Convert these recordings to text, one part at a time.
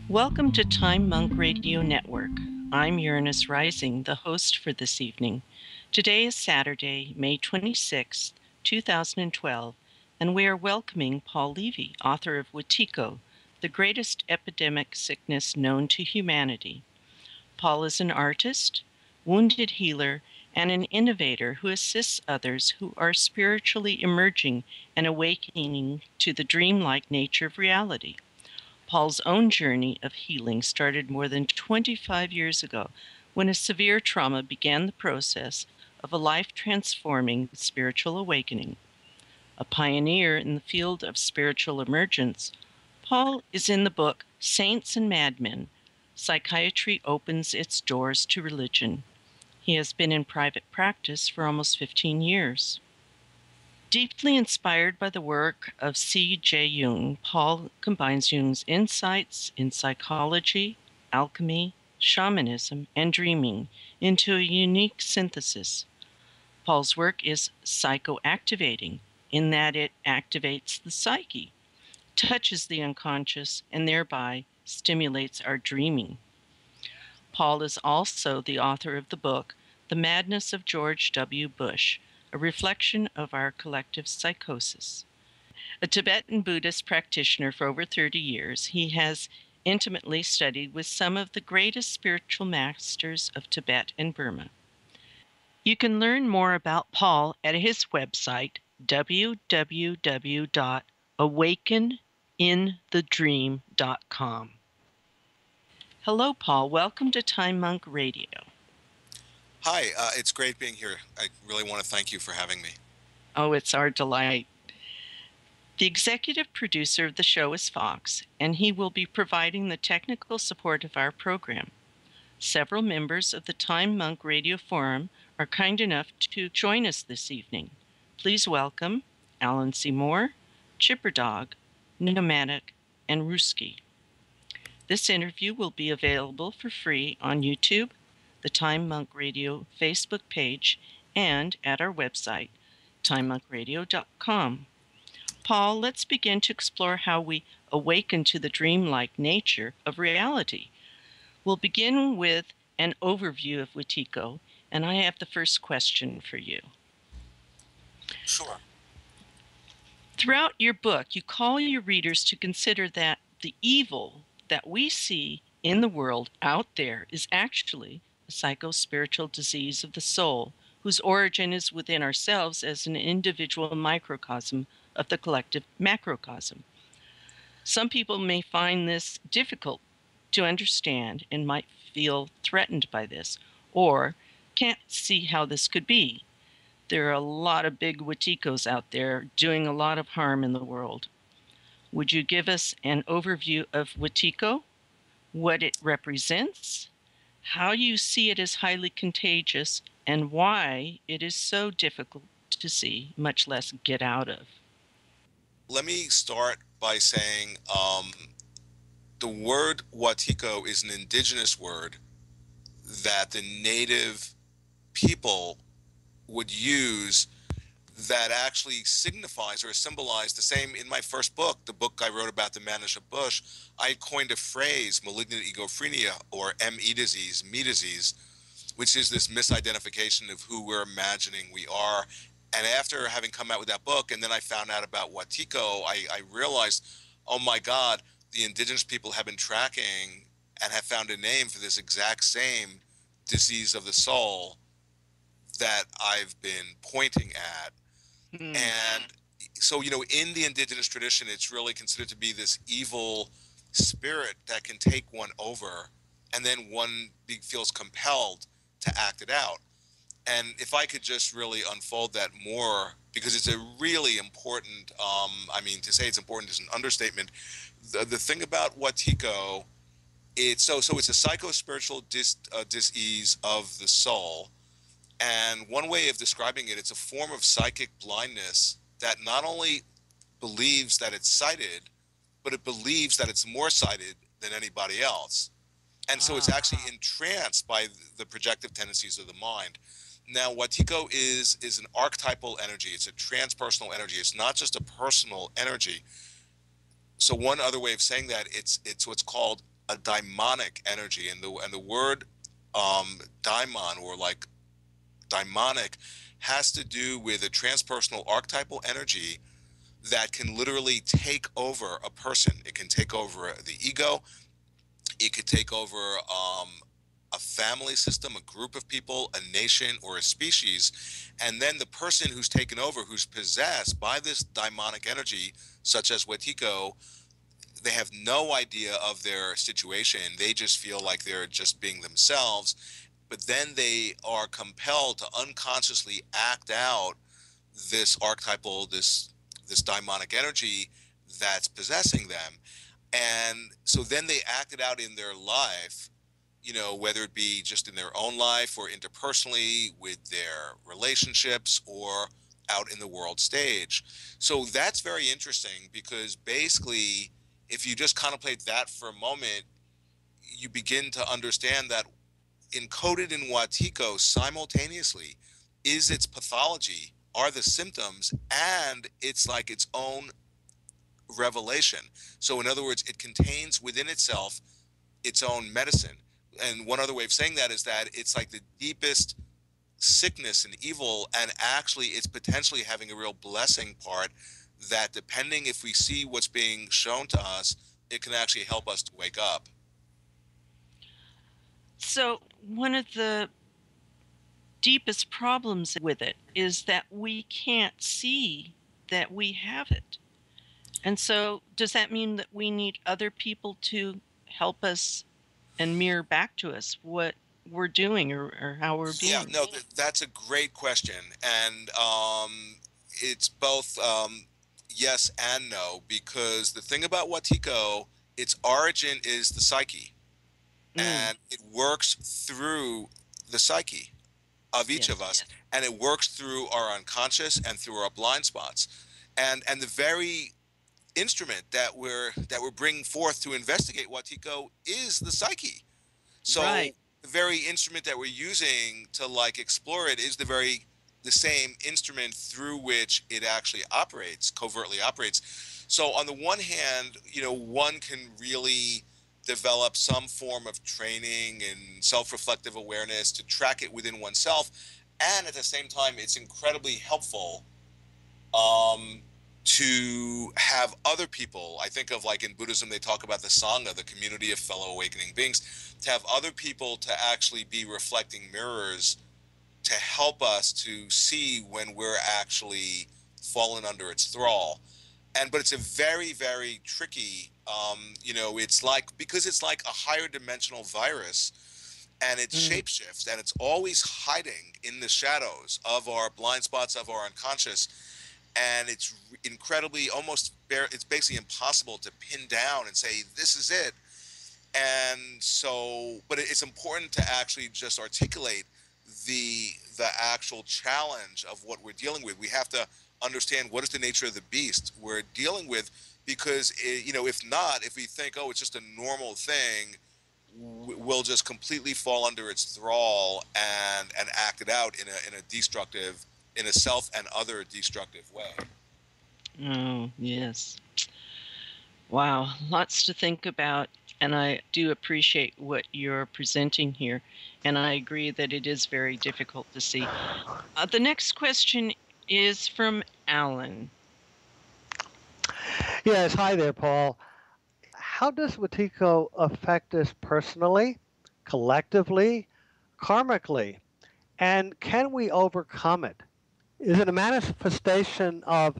Welcome to Time Monk Radio Network. I'm Uranus Rising, the host for this evening. Today is Saturday, May 26, 2012, and we are welcoming Paul Levy, author of Watiko, the greatest epidemic sickness known to humanity. Paul is an artist, wounded healer, and an innovator who assists others who are spiritually emerging and awakening to the dreamlike nature of reality. Paul's own journey of healing started more than 25 years ago when a severe trauma began the process of a life-transforming spiritual awakening. A pioneer in the field of spiritual emergence, Paul is in the book Saints and Madmen: Psychiatry Opens Its Doors to Religion. He has been in private practice for almost 15 years. Deeply inspired by the work of C.J. Jung, Paul combines Jung's insights in psychology, alchemy, shamanism, and dreaming into a unique synthesis. Paul's work is psychoactivating in that it activates the psyche, touches the unconscious, and thereby stimulates our dreaming. Paul is also the author of the book The Madness of George W. Bush, a reflection of our collective psychosis. A Tibetan Buddhist practitioner for over 30 years, he has intimately studied with some of the greatest spiritual masters of Tibet and Burma. You can learn more about Paul at his website, www.awakeninthedream.com. Hello, Paul. Welcome to Time Monk Radio. Hi, it's great being here. I really want to thank you for having me. Oh, it's our delight. The executive producer of the show is Fox, and he will be providing the technical support of our program. Several members of the Time Monk Radio Forum are kind enough to join us this evening. Please welcome Alan Seymour, Chipper Dog, Nomadic, and Ruski. This interview will be available for free on YouTube, the Time Monk Radio Facebook page, and at our website, timemonkradio.com. Paul, let's begin to explore how we awaken to the dreamlike nature of reality. We'll begin with an overview of Watiko, and I have the first question for you. Sure. Throughout your book, you call your readers to consider that the evil that we see in the world out there is actually a psycho-spiritual disease of the soul, whose origin is within ourselves as an individual microcosm of the collective macrocosm. Some people may find this difficult to understand and might feel threatened by this, or can't see how this could be. There are a lot of big Watikos out there doing a lot of harm in the world. Would you give us an overview of Watiko, what it represents, how you see it as highly contagious, and why it is so difficult to see, much less get out of? Let me start by saying the word Watiko is an indigenous word that the native people would use that actually signifies or symbolizes the same. In my first book, the book I wrote about the madness of Bush, I coined a phrase, malignant egophrenia, or ME disease, me disease, which is this misidentification of who we're imagining we are. And after having come out with that book, and then I found out about Watiko, I realized, oh my God, the indigenous people have been tracking and have found a name for this exact same disease of the soul that I've been pointing at. And so, you know, in the indigenous tradition, it's really considered to be this evil spirit that can take one over, and then one feels compelled to act it out. And if I could just really unfold that more, because it's a really important, I mean, to say it's important is an understatement. The thing about Watiko, it's a psycho-spiritual dis-ease of the soul. And one way of describing it, it's a form of psychic blindness that not only believes that it's sighted, but it believes that it's more sighted than anybody else. And so it's actually entranced by the projective tendencies of the mind. Now, Watiko is an archetypal energy. It's a transpersonal energy. It's not just a personal energy. So one other way of saying that, it's what's called a daimonic energy, and the word daimon, or like daimonic, has to do with a transpersonal archetypal energy that can literally take over a person. It can take over the ego. It could take over a family system, a group of people, a nation, or a species. And then the person who's taken over, who's possessed by this daimonic energy, such as Watiko, they have no idea of their situation. They just feel like they're just being themselves. But then they are compelled to unconsciously act out this archetypal, this daimonic energy that's possessing them. And so then they act it out in their life, whether it be just in their own life or interpersonally with their relationships or out in the world stage. So that's very interesting, because basically, if you just contemplate that for a moment, you begin to understand that encoded in Watiko simultaneously is its pathology, are the symptoms, and it's like its own revelation. So in other words, it contains within itself its own medicine. And one other way of saying that is that it's like the deepest sickness and evil, and actually it's potentially having a real blessing part, that depending if we see what's being shown to us, it can actually help us to wake up. So, one of the deepest problems with it is that we can't see that we have it. And so, does that mean that we need other people to help us and mirror back to us what we're doing, or how we're Yeah, being? no, that's a great question. And it's both yes and no, because the thing about Watiko, its origin is the psyche, Mm, and it works through the psyche of each of yes. us, and it works through our unconscious and through our blind spots. And the very instrument that we're bringing forth to investigate Watiko is the psyche. So Right. the very instrument that we're using to like explore it is the same instrument through which it actually operates, covertly operates. So on the one hand, one can really develop some form of training and self-reflective awareness to track it within oneself, and at the same time, it's incredibly helpful um, to have other people. I think of, like, in Buddhism, they talk about the Sangha, the community of fellow awakening beings, to have other people to actually be reflecting mirrors to help us to see when we're actually fallen under its thrall. But it's a very, very tricky, it's like, because it's like a higher dimensional virus, and it Mm, shapeshifts, and it's always hiding in the shadows of our blind spots, of our unconscious, and it's incredibly, it's basically impossible to pin down and say this is it. And so, but it's important to actually just articulate the actual challenge of what we're dealing with. We have to understand what is the nature of the beast we're dealing with, because if not, if we think, oh, it's just a normal thing, we'll just completely fall under its thrall and act it out in a destructive, in a self and other destructive way. oh, yes. Wow, lots to think about. And I do appreciate what you're presenting here. And I agree that it is very difficult to see. The next question is from Alan. Yes, hi there, Paul. How does Watiko affect us personally, collectively, karmically? And can we overcome it? Is it a manifestation of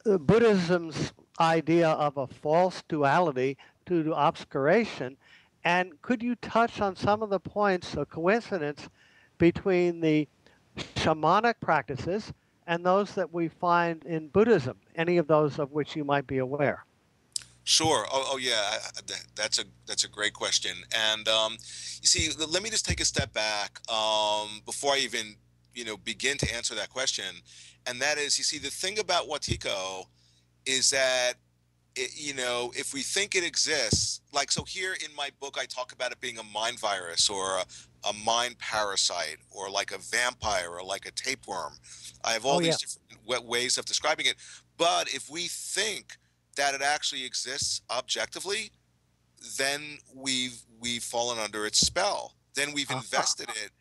Buddhism's idea of a false duality due to obscuration? And could you touch on some of the points of coincidence between the shamanic practices and those that we find in Buddhism, any of those of which you might be aware? Sure. Oh yeah. That's a great question. And you see, let me just take a step back before I even begin to answer that question. And that is, you see, the thing about Watiko is that if we think it exists, like, so here in my book, I talk about it being a mind virus, or a mind parasite, or like a vampire, or like a tapeworm. I have all Oh, these yeah. different ways of describing it. But if we think that it actually exists objectively, then we've fallen under its spell. Then we've invested it,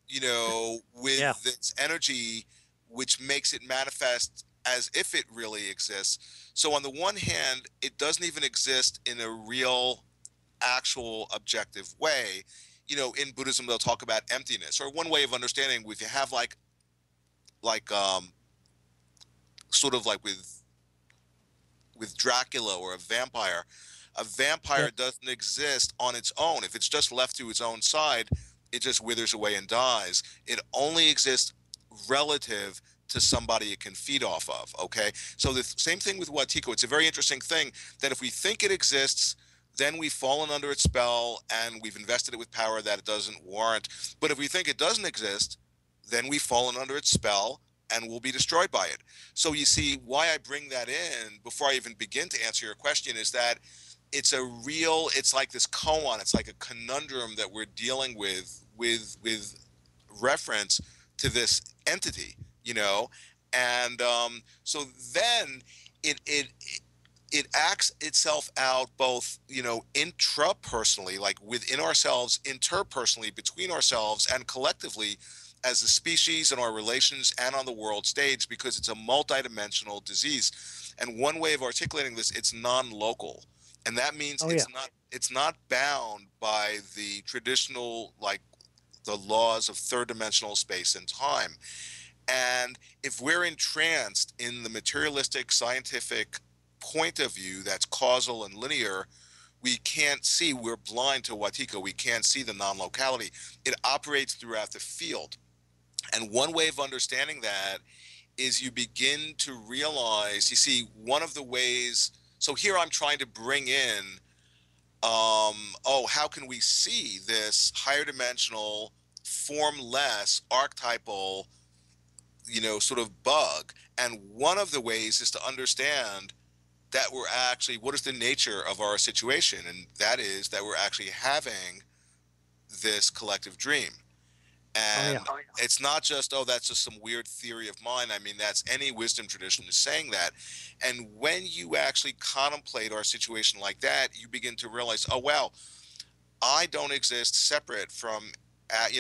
Yeah. with its energy, which makes it manifest as if it really exists. So on the one hand, it doesn't even exist in a real, actual, objective way. In Buddhism, they'll talk about emptiness, or one way of understanding, if you have like sort of like with Dracula or a vampire. A vampire Yes. doesn't exist on its own. If it's just left to its own side, it just withers away and dies. It only exists relative to somebody it can feed off of. Okay, so the same thing with Watiko. It's a very interesting thing that if we think it exists, then we've fallen under its spell and we've invested it with power that it doesn't warrant. But if we think it doesn't exist, then we've fallen under its spell and will be destroyed by it. So you see, why I bring that in before I even begin to answer your question is that it's like this koan, it's like a conundrum that we're dealing with reference to this entity, and so then it it acts itself out both, intrapersonally, like within ourselves, interpersonally, between ourselves, and collectively as a species in our relations and on the world stage, because it's a multidimensional disease. And one way of articulating this, it's non-local. And that means Oh, yeah. it's not bound by the traditional, like the laws of third dimensional space and time. And if we're entranced in the materialistic scientific point of view that's causal and linear, we can't see, we're blind to Watiko, we can't see the non-locality. It operates throughout the field. And one way of understanding that is you begin to realize, you see, one of the ways, so here I'm trying to bring in, how can we see this higher dimensional, formless, archetypal, sort of bug? And one of the ways is to understand that we're actually, what is the nature of our situation? And that is that we're actually having this collective dream. Oh, And yeah. it's not just, oh, that's just some weird theory of mine. I mean, that's any wisdom tradition is saying that. And when you actually contemplate our situation like that, you begin to realize, oh, wow, I don't exist separate from,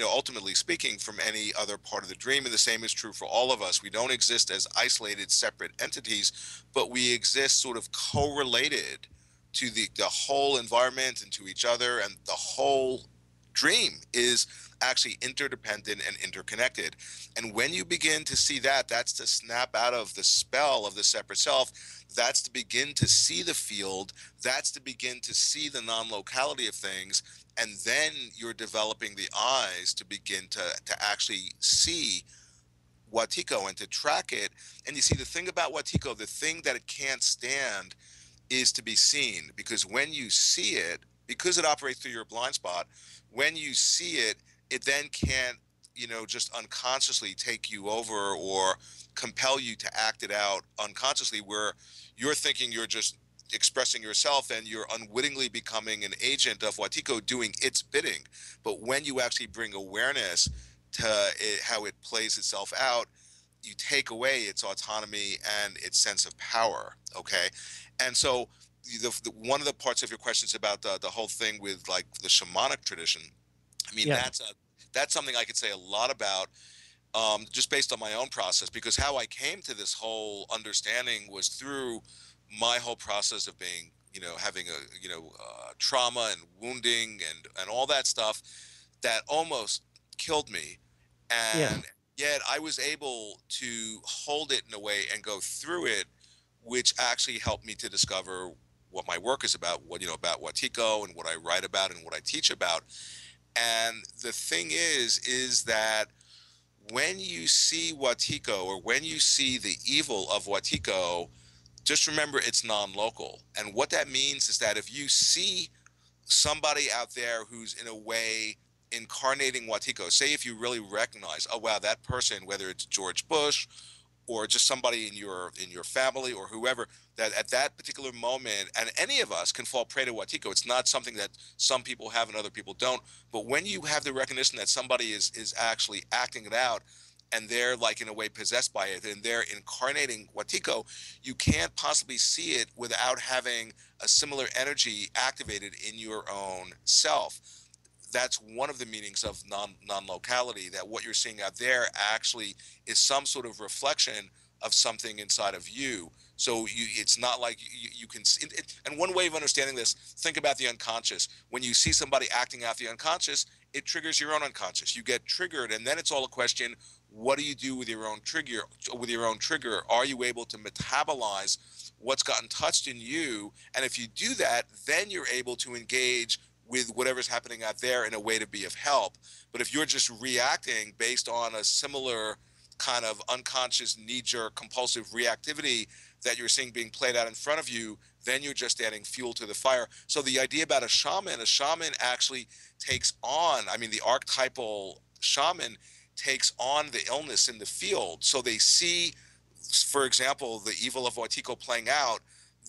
ultimately speaking, from any other part of the dream. And the same is true for all of us. We don't exist as isolated, separate entities, but we exist sort of correlated to the whole environment and to each other. And the whole dream is actually interdependent and interconnected. And when you begin to see that, that's to snap out of the spell of the separate self. That's to begin to see the field. That's to begin to see the non-locality of things. And then you're developing the eyes to begin to actually see Watiko and to track it. And you see, the thing about Watiko, the thing that it can't stand is to be seen, because when you see it, because it operates through your blind spot, when you see it, it then can't, just unconsciously take you over or compel you to act it out unconsciously, where you're thinking you're just expressing yourself and you're unwittingly becoming an agent of Watiko doing its bidding. But when you actually bring awareness to it, how it plays itself out, you take away its autonomy and its sense of power. Okay. And so one of the parts of your question is about the whole thing with like the shamanic tradition. I mean, Yes. that's something I could say a lot about, just based on my own process, because how I came to this whole understanding was through my whole process of being, having a, trauma and wounding and all that stuff that almost killed me. Yes. And yet I was able to hold it in a way and go through it, which actually helped me to discover what my work is about, about Watiko and what I write about and what I teach about. And the thing is that when you see Watiko, or when you see the evil of Watiko, just remember it's non-local. And what that means is that if you see somebody out there who's in a way incarnating Watiko, say if you really recognize, oh wow, that person, whether it's George Bush or just somebody in your family or whoever, that at that particular moment, and any of us can fall prey to Watiko. It's not something that some people have and other people don't. But when you have the recognition that somebody is actually acting it out, and they're like in a way possessed by it, and they're incarnating Watiko, you can't possibly see it without having a similar energy activated in your own self. That's one of the meanings of non-locality, that what you're seeing out there actually is some sort of reflection of something inside of you. So it's not like you can see it. And one way of understanding this, think about the unconscious. When you see somebody acting out the unconscious, it triggers your own unconscious. You get triggered, and then it's all a question: what do you do with your own trigger? Are you able to metabolize what's gotten touched in you? And if you do that, then you're able to engage with whatever's happening out there in a way to be of help. But if you're just reacting based on a similar kind of unconscious, knee-jerk, compulsive reactivity that you're seeing being played out in front of you, then you're just adding fuel to the fire. So the idea about a shaman actually takes on, I mean, the archetypal shaman takes on the illness in the field. So they see, for example, the evil of Watiko playing out,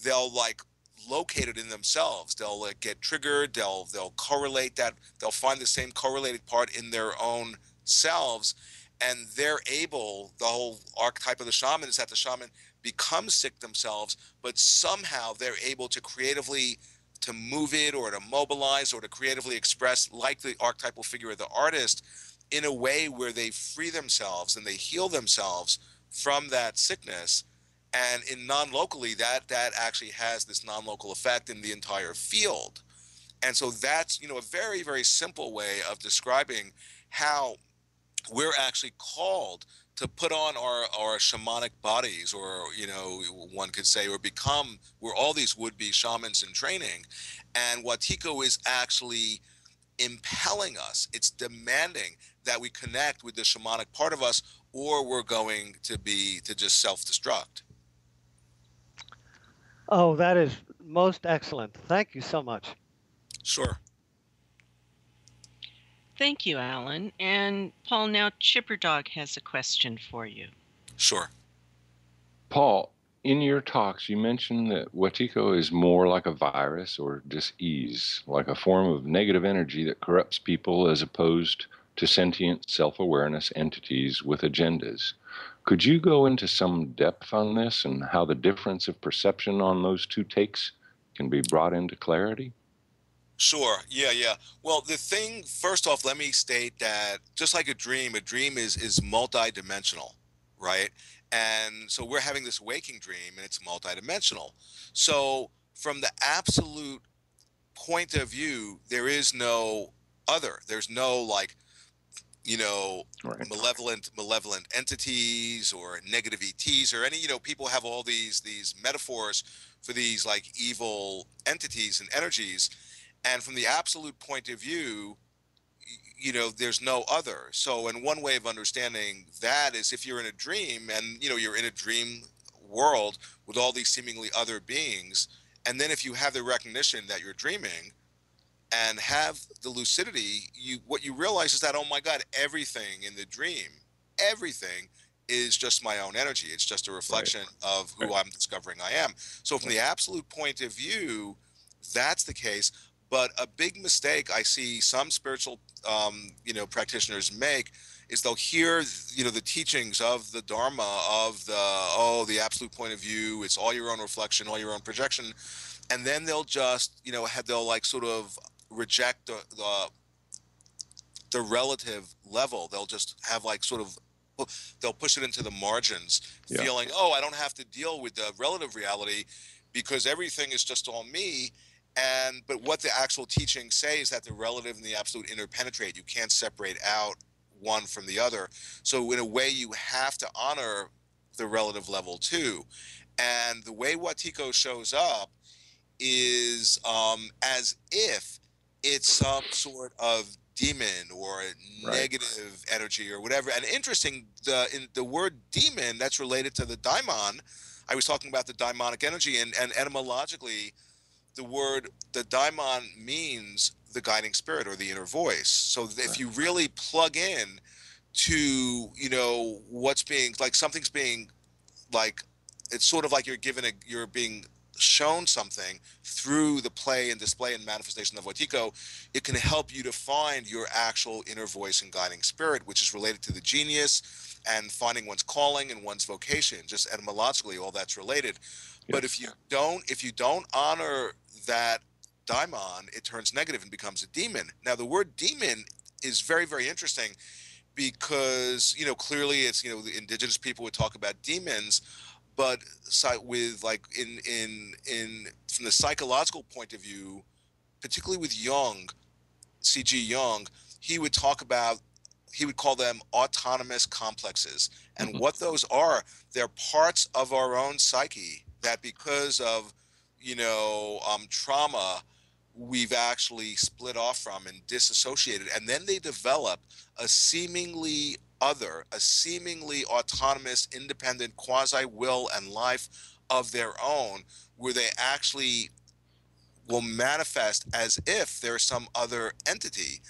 they'll like locate it in themselves. They'll get triggered, they'll correlate that, they'll find the same correlated part in their own selves, and they're able, the whole archetype of the shaman is that the shaman becomes sick themselves, but somehow they're able to creatively to move it or to mobilize or to creatively express, like the archetypal figure of the artist, in a way where they free themselves and they heal themselves from that sickness. And in non-locally, that actually has this non-local effect in the entire field. And so that's, a very, very simple way of describing how we're actually called to put on our shamanic bodies, or, one could say, or become, we're all these would-be shamans in training. And Watiko is actually impelling us. It's demanding that we connect with the shamanic part of us, or we're going to just self-destruct. Oh, that is most excellent. Thank you so much. Sure. Thank you, Alan. And Paul, now Chipper Dog has a question for you. Sure. Paul, in your talks, you mentioned that Watiko is more like a virus or dis-ease, like a form of negative energy that corrupts people as opposed to sentient self-awareness entities with agendas. Could you go into some depth on this and how the difference of perception on those two takes can be brought into clarity? Sure. Yeah. Well, the thing, first off, let me state that just like a dream is multidimensional, right? And so we're having this waking dream and it's multidimensional. So from the absolute point of view, there is no other. There's no Right. malevolent entities or negative ETs or any, people have all these metaphors for these like evil entities and energies. And from the absolute point of view, there's no other. So, and one way of understanding that is if you're in a dream and, you're in a dream world with all these seemingly other beings, and then if you have the recognition that you're dreaming and have the lucidity, what you realize is that, oh my God, everything in the dream, everything is just my own energy. It's just a reflection of who I'm discovering I am. So from the absolute point of view, that's the case. But a big mistake I see some spiritual, practitioners make is they'll hear, the teachings of the Dharma, of the absolute point of view. It's all your own reflection, all your own projection, and then they'll just, they'll like sort of reject the relative level. They'll just have like sort of, they'll push it into the margins, feeling, oh, I don't have to deal with the relative reality because everything is just all me. But what the actual teachings say is that the relative and the absolute interpenetrate. You can't separate out one from the other. So in a way, you have to honor the relative level too. And the way Watiko shows up is as if it's some sort of demon or negative energy or whatever. And interesting, in the word demon, that's related to the daimon. I was talking about the daimonic energy, and etymologically, the daimon means the guiding spirit or the inner voice. So if you really plug in to, what's being, like something's being, like, it's sort of like you're being shown something through the play and display and manifestation of Watiko, it can help you to find your actual inner voice and guiding spirit, which is related to the genius and finding one's calling and one's vocation. Just etymologically, all that's related. But Yes. if you don't honor that daimon, it turns negative and becomes a demon. Now, the word demon is very, very interesting because, clearly it's, the indigenous people would talk about demons, but with like in from the psychological point of view, particularly with Jung, C.G. Jung, he would talk about, he would call them autonomous complexes. And what those are, they're parts of our own psyche that because of, trauma, we've actually split off from and disassociated. And then they develop a seemingly other, a seemingly autonomous, independent quasi-will and life of their own, where they actually will manifest as if there's some other entity.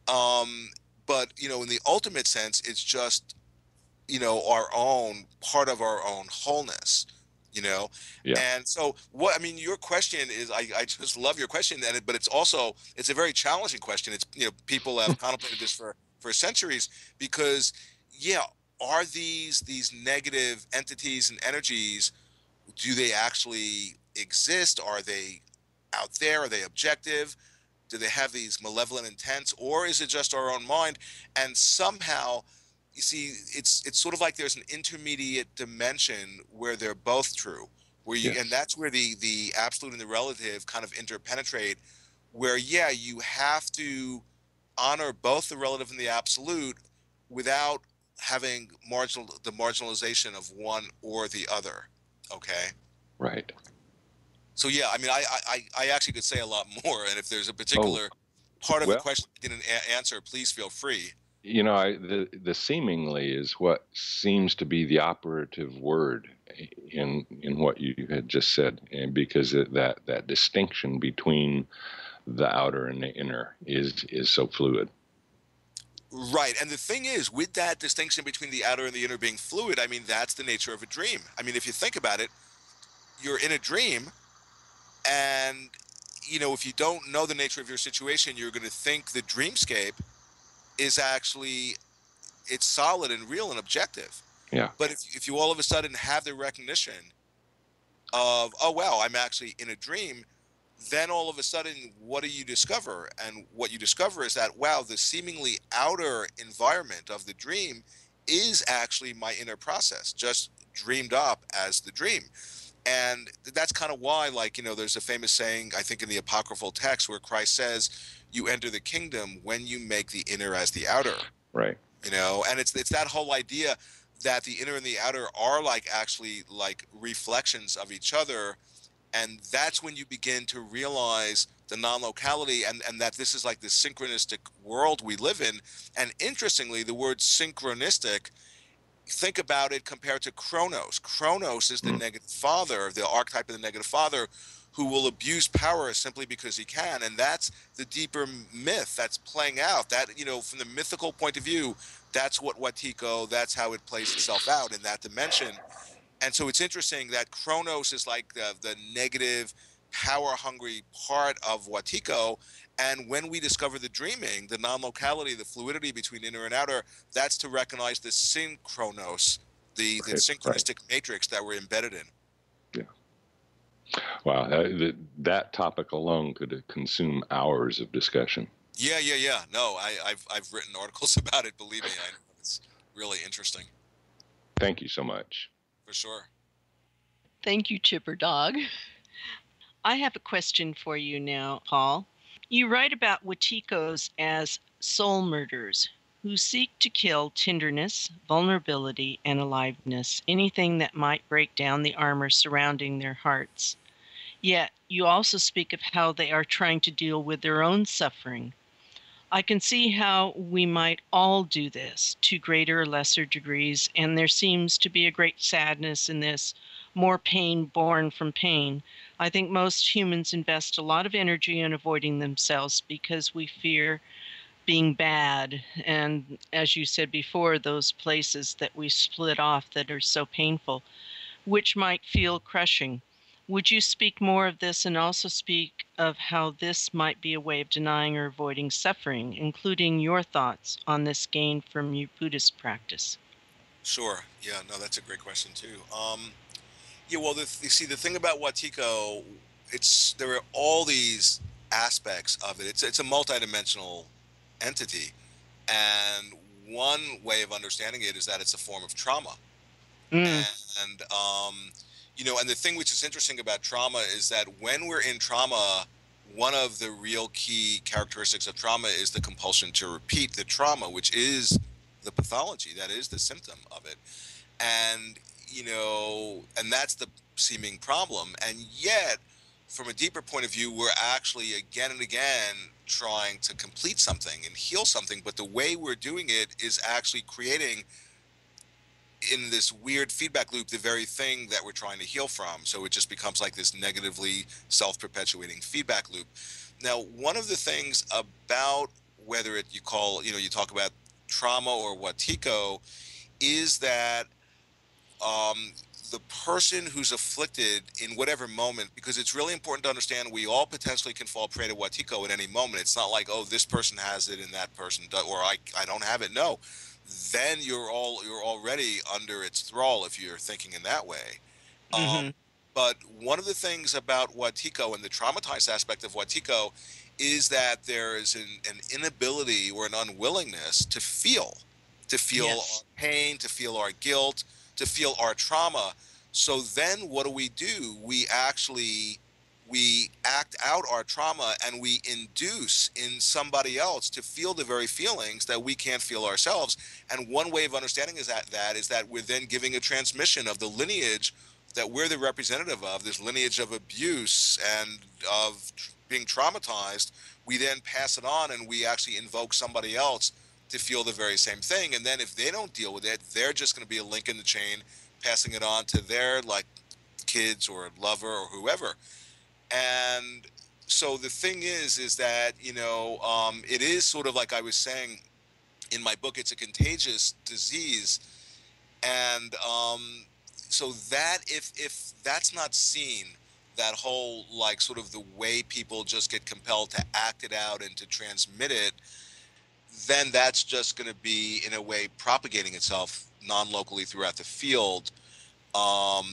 But, in the ultimate sense, it's just, our own, part of our own wholeness, Yeah. And so your question is, I just love your question, but it's a very challenging question. It's, people have contemplated this for centuries because, yeah, are these negative entities and energies, do they actually exist? Are they out there? Are they objective? Do they have these malevolent intents, or is it just our own mind? And somehow, you see, it's sort of like there's an intermediate dimension where they're both true, and that's where the absolute and the relative kind of interpenetrate, where, yeah, you have to honor both the relative and the absolute without having the marginalization of one or the other. Okay. Right. So yeah, I actually could say a lot more, and if there's a particular part of the question I didn't answer, please feel free. The seemingly is what seems to be the operative word in what you had just said, and because that distinction between the outer and the inner is so fluid. Right, and the thing is, with that distinction between the outer and the inner being fluid, that's the nature of a dream. If you think about it, you're in a dream, and if you don't know the nature of your situation, you're going to think the dreamscape is actually, it's solid and real and objective. Yeah. But if you all of a sudden have the recognition of, oh wow, I'm actually in a dream, then all of a sudden, what do you discover? And what you discover is that, wow, the seemingly outer environment of the dream is actually my inner process, just dreamed up as the dream. And that's kind of why, there's a famous saying, I think in the apocryphal text, where Christ says, you enter the kingdom when you make the inner as the outer. Right. And it's that whole idea that the inner and the outer are actually reflections of each other. And that's when you begin to realize the non-locality and that this is like the synchronistic world we live in. And interestingly, the word synchronistic, think about it compared to Kronos. Kronos is the negative father, the archetype of the negative father, who will abuse power simply because he can. And that's the deeper myth that's playing out. That, from the mythical point of view, that's what Watiko, that's how it plays itself out in that dimension. And so it's interesting that Kronos is like the negative, power-hungry part of Watiko. And when we discover the dreaming, the non-locality, the fluidity between inner and outer, that's to recognize the synchronos, the synchronistic matrix that we're embedded in. Yeah. Wow, that topic alone could consume hours of discussion. Yeah. No, I've written articles about it. Believe me, I know it's really interesting. Thank you so much. For sure. Thank you, Chipper Dog. I have a question for you now, Paul. You write about Watikos as soul murderers who seek to kill tenderness, vulnerability, and aliveness, anything that might break down the armor surrounding their hearts. Yet you also speak of how they are trying to deal with their own suffering. I can see how we might all do this to greater or lesser degrees, and there seems to be a great sadness in this, more pain born from pain. I think most humans invest a lot of energy in avoiding themselves because we fear being bad, and as you said before, those places that we split off that are so painful, which might feel crushing. Would you speak more of this and also speak of how this might be a way of denying or avoiding suffering, including your thoughts on this gain from your Buddhist practice? Sure. Yeah, no, that's a great question too. Yeah, well, you see, the thing about Watiko, there are all these aspects of it. It's a multidimensional entity, and one way of understanding it is that it's a form of trauma. Mm. And and the thing which is interesting about trauma is that when we're in trauma, one of the real key characteristics of trauma is the compulsion to repeat the trauma, which is the pathology, that is the symptom of it. And and that's the seeming problem. And yet, from a deeper point of view, we're actually again and again trying to complete something and heal something, but the way we're doing it is actually creating, in this weird feedback loop, the very thing that we're trying to heal from. So it just becomes like this negatively self-perpetuating feedback loop. Now, one of the things about whether you talk about trauma or Watiko, is that um, the person who's afflicted in whatever moment, because it's really important to understand we all potentially can fall prey to Watiko at any moment. It's not like, oh, this person has it and that person does, or I don't have it. No, then you're already under its thrall if you're thinking in that way. Um, Mm-hmm. but one of the things about Watiko and the traumatized aspect of Watiko is that there is an inability or an unwillingness to feel our Yes. pain, to feel our guilt, to feel our trauma. So then what do? We act out our trauma and we induce in somebody else to feel the very feelings that we can't feel ourselves. And one way of understanding is that we're then giving a transmission of the lineage that we're the representative of, this lineage of abuse and of being traumatized. We then pass it on and we actually invoke somebody else to feel the very same thing. And then if they don't deal with it, they're just going to be a link in the chain, passing it on to their kids or lover or whoever. And so the thing is that it is sort of like I was saying in my book, it's a contagious disease. And so that if that's not seen, that whole sort of the way people just get compelled to act it out and to transmit it, then that's just going to be in a way propagating itself non-locally throughout the field,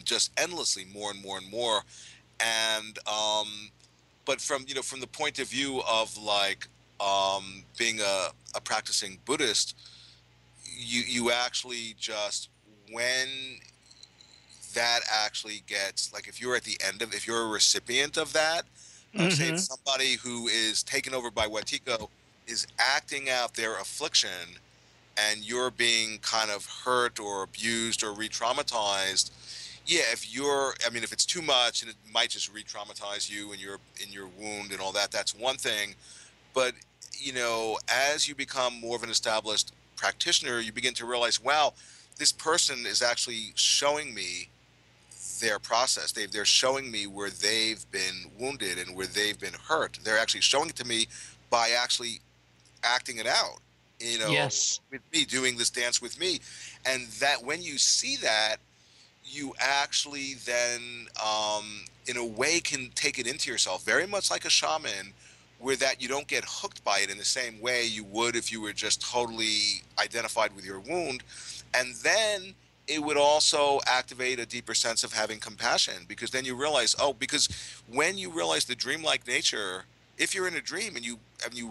just endlessly, more and more and more. And but from the point of view of being a practicing Buddhist, you actually just, when that actually gets, if you're at the end of, if you're a recipient of that, say Mm-hmm. it's somebody who is taken over by Watiko, is acting out their affliction, and you're being kind of hurt or abused or re-traumatized. Yeah, if it's too much and it might just re-traumatize you and in your wound and all that, that's one thing. But as you become more of an established practitioner, you begin to realize, wow, this person is actually showing me their process. They're showing me where they've been wounded and where they've been hurt. They're actually showing it to me by actually acting it out, Yes. with me, doing this dance with me. And that when you see that, you actually then, in a way, can take it into yourself, very much like a shaman, where that you don't get hooked by it in the same way you would if you were just totally identified with your wound. And then it would also activate a deeper sense of having compassion, because then you realize, oh, because when you realize the dreamlike nature, if you're in a dream and you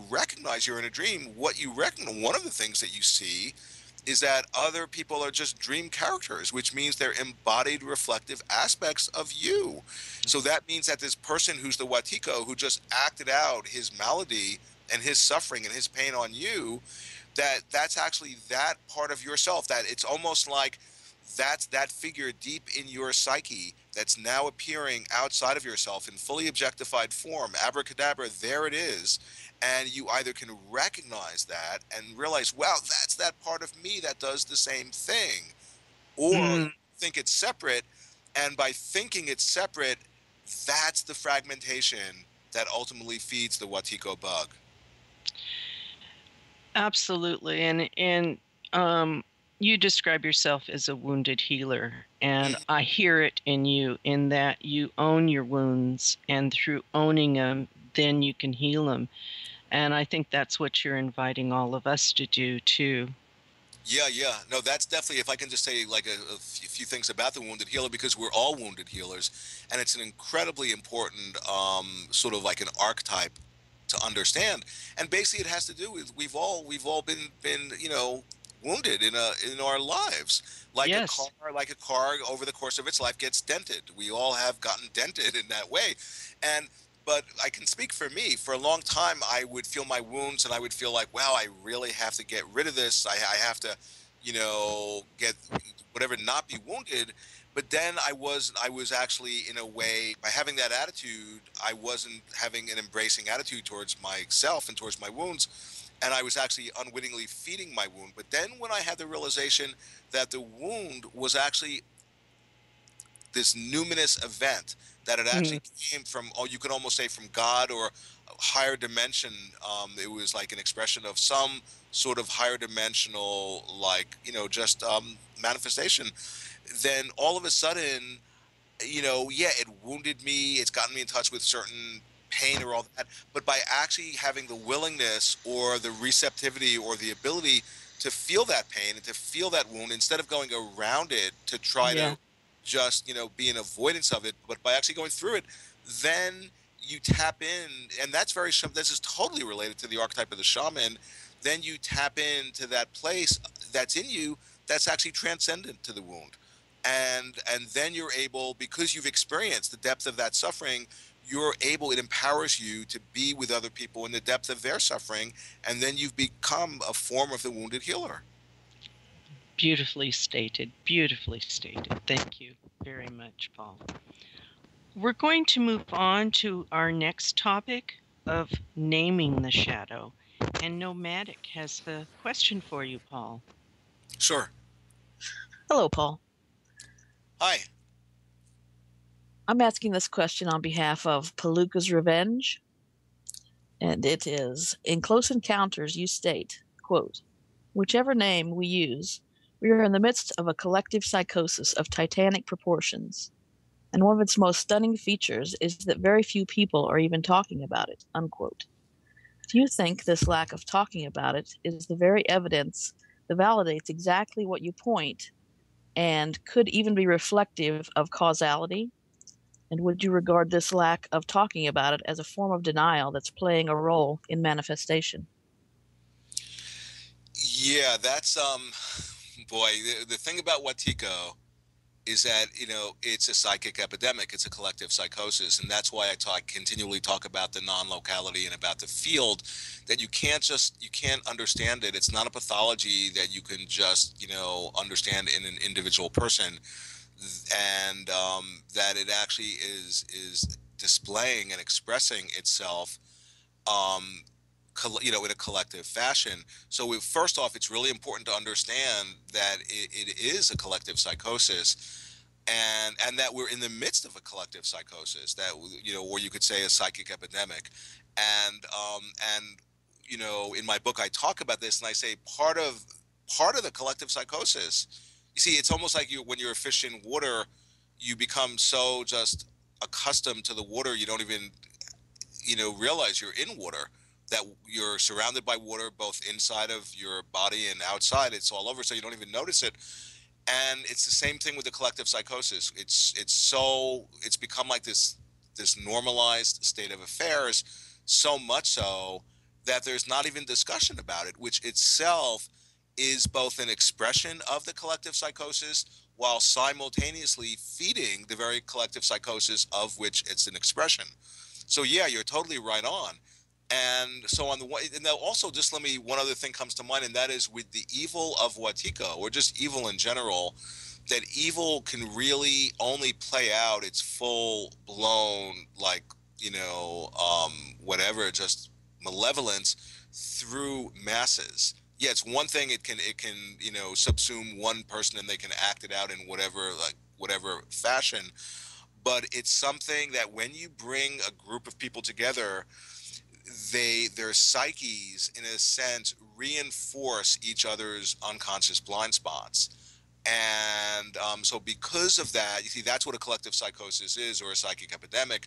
recognize you're in a dream, what you recognize, one of the things that you see is that other people are just dream characters, which means they're embodied reflective aspects of you. So that means that this person who's the Watiko, who just acted out his malady and his suffering and his pain on you, that's actually that part of yourself, that it's almost like that's that figure deep in your psyche that's now appearing outside of yourself in fully objectified form. Abracadabra, there it is. And you either can recognize that and realize, wow, that's that part of me that does the same thing, or Mm. think it's separate. And by thinking it's separate, that's the fragmentation that ultimately feeds the Watiko bug. Absolutely. And you describe yourself as a wounded healer. And I hear it in you, in that you own your wounds, and through owning them, then you can heal them. And I think that's what you're inviting all of us to do too. Yeah. No, that's definitely, if I can just say like a few things about the wounded healer, because we're all wounded healers, and it's an incredibly important sort of like an archetype to understand. And basically it has to do with we've all been, wounded in our lives. Yes. Like a car over the course of its life gets dented. We all have gotten dented in that way. And but I can speak for me. For a long time, I would feel my wounds, and I would feel like, wow, I really have to get rid of this. I have to, get whatever, not be wounded. But then I was actually, in a way, by having that attitude, I wasn't having an embracing attitude towards myself and towards my wounds, and I was actually unwittingly feeding my wound. But then when I had the realization that the wound was actually this numinous event, that it actually came from, oh, you could almost say from God or a higher dimension. It was like an expression of some sort of higher dimensional, like, just manifestation. Then all of a sudden, yeah, it wounded me. It's gotten me in touch with certain pain or all that. But by actually having the willingness or the receptivity or the ability to feel that pain and to feel that wound, instead of going around it to try Yeah. to just, be in avoidance of it, but by actually going through it, then you tap in. And that's this is totally related to the archetype of the shaman. Then you tap into that place that's in you that's actually transcendent to the wound. And then you're able, because you've experienced the depth of that suffering, it empowers you to be with other people in the depth of their suffering, and then you've become a form of the wounded healer. Beautifully stated. Beautifully stated. Thank you very much, Paul. We're going to move on to our next topic of naming the shadow. And Nomadic has a question for you, Paul. Sure. Hello, Paul. Hi. I'm asking this question on behalf of Palooka's Revenge. And it is, in Close Encounters, you state, quote, whichever name we use, we are in the midst of a collective psychosis of titanic proportions. And one of its most stunning features is that very few people are even talking about it, unquote. Do you think this lack of talking about it is the very evidence that validates exactly what you point and could even be reflective of causality? And would you regard this lack of talking about it as a form of denial that's playing a role in manifestation? Yeah, that's boy, the thing about Watiko is that, it's a psychic epidemic. It's a collective psychosis, and that's why I continually talk about the non-locality and about the field, that you can't understand it. It's not a pathology that you can just, understand in an individual person, and that it actually is displaying and expressing itself, um, in a collective fashion. So first off, it's really important to understand that it is a collective psychosis, and that we're in the midst of a collective psychosis, that, or you could say a psychic epidemic. And in my book I talk about this, and I say part of the collective psychosis, you see, it's almost like when you're a fish in water, you become so just accustomed to the water, you don't even, realize you're in water, that you're surrounded by water both inside of your body and outside. It's all over, so you don't even notice it. And it's the same thing with the collective psychosis. It's become like this normalized state of affairs, so much so that there's not even discussion about it, which itself is both an expression of the collective psychosis while simultaneously feeding the very collective psychosis of which it's an expression. So yeah, you're totally right on. And so on the one, and now also, just one other thing comes to mind, and that is with the evil of Watiko, or just evil in general, that evil can really only play out its full blown, like, whatever, just malevolence through masses. Yeah, it's one thing, it can, subsume one person and they can act it out in whatever fashion. But it's something that when you bring a group of people together, their psyches, in a sense, reinforce each other's unconscious blind spots. And so because of that, you see, that's what a collective psychosis is, or a psychic epidemic.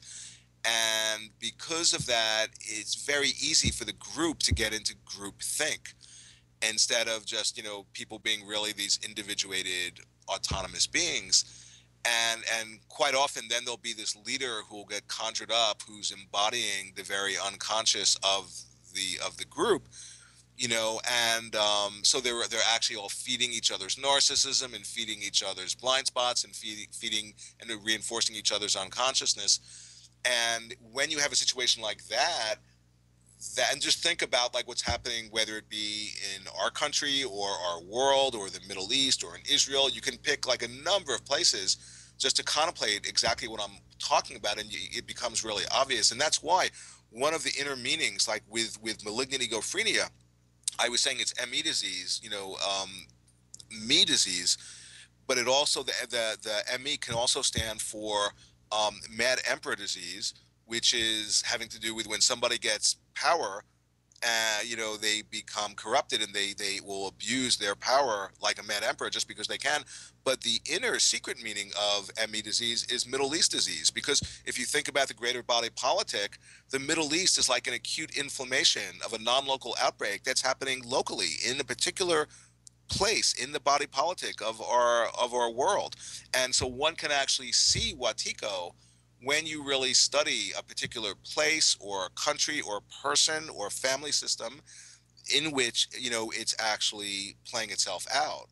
And because of that, it's very easy for the group to get into group think instead of just, people being really these individuated autonomous beings. And quite often then there'll be this leader who will get conjured up who's embodying the very unconscious of the group, and so they're actually all feeding each other's narcissism and feeding each other's blind spots and feeding and reinforcing each other's unconsciousness. And when you have a situation like that, and just think about like what's happening, whether it be in our country or our world or the Middle East or in Israel, you can pick like a number of places just to contemplate exactly what I'm talking about, and it becomes really obvious. And that's why one of the inner meanings, like with malignant egophrenia, I was saying it's ME disease, me disease, but it also the ME can also stand for mad emperor disease, which is having to do with when somebody gets power, they become corrupted and they will abuse their power like a mad emperor just because they can. But the inner secret meaning of ME disease is Middle East disease, because if you think about the greater body politic, the Middle East is like an acute inflammation of a non-local outbreak that's happening locally in a particular place in the body politic of our world. And so one can actually see Watiko when you really study a particular place or country or person or family system in which it's actually playing itself out.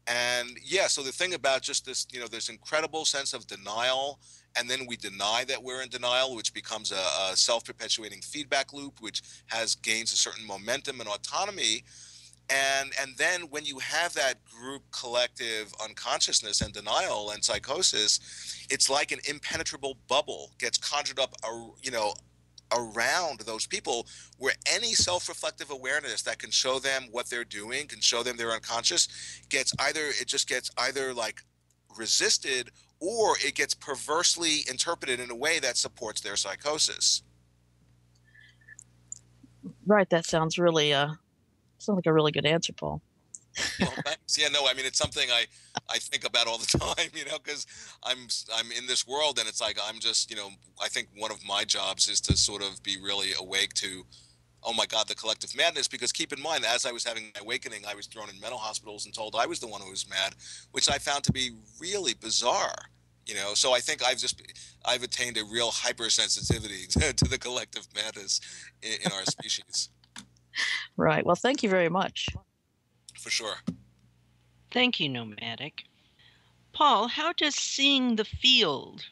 And yeah, so the thing about just this, there's incredible sense of denial, and then we deny that we're in denial, which becomes a self-perpetuating feedback loop, which gains a certain momentum and autonomy. And then when you have that group collective unconsciousness and denial and psychosis, it's like an impenetrable bubble gets conjured up, around those people, where any self-reflective awareness that can show them what they're doing, can show them they're unconscious, just gets either like resisted, or it gets perversely interpreted in a way that supports their psychosis. Right. That sounds really sounds like a really good answer, Paul. Well, thanks. Yeah, no, I mean, it's something I think about all the time, because I'm in this world, and it's like I'm just, I think one of my jobs is to sort of be really awake to, oh my God, the collective madness. Because keep in mind, as I was having my awakening, I was thrown in mental hospitals and told I was the one who was mad, which I found to be really bizarre. So I think I've attained a real hypersensitivity to the collective madness in our species. Right. Well, thank you very much. For sure. Thank you, Nomadic. Paul, how does seeing the field,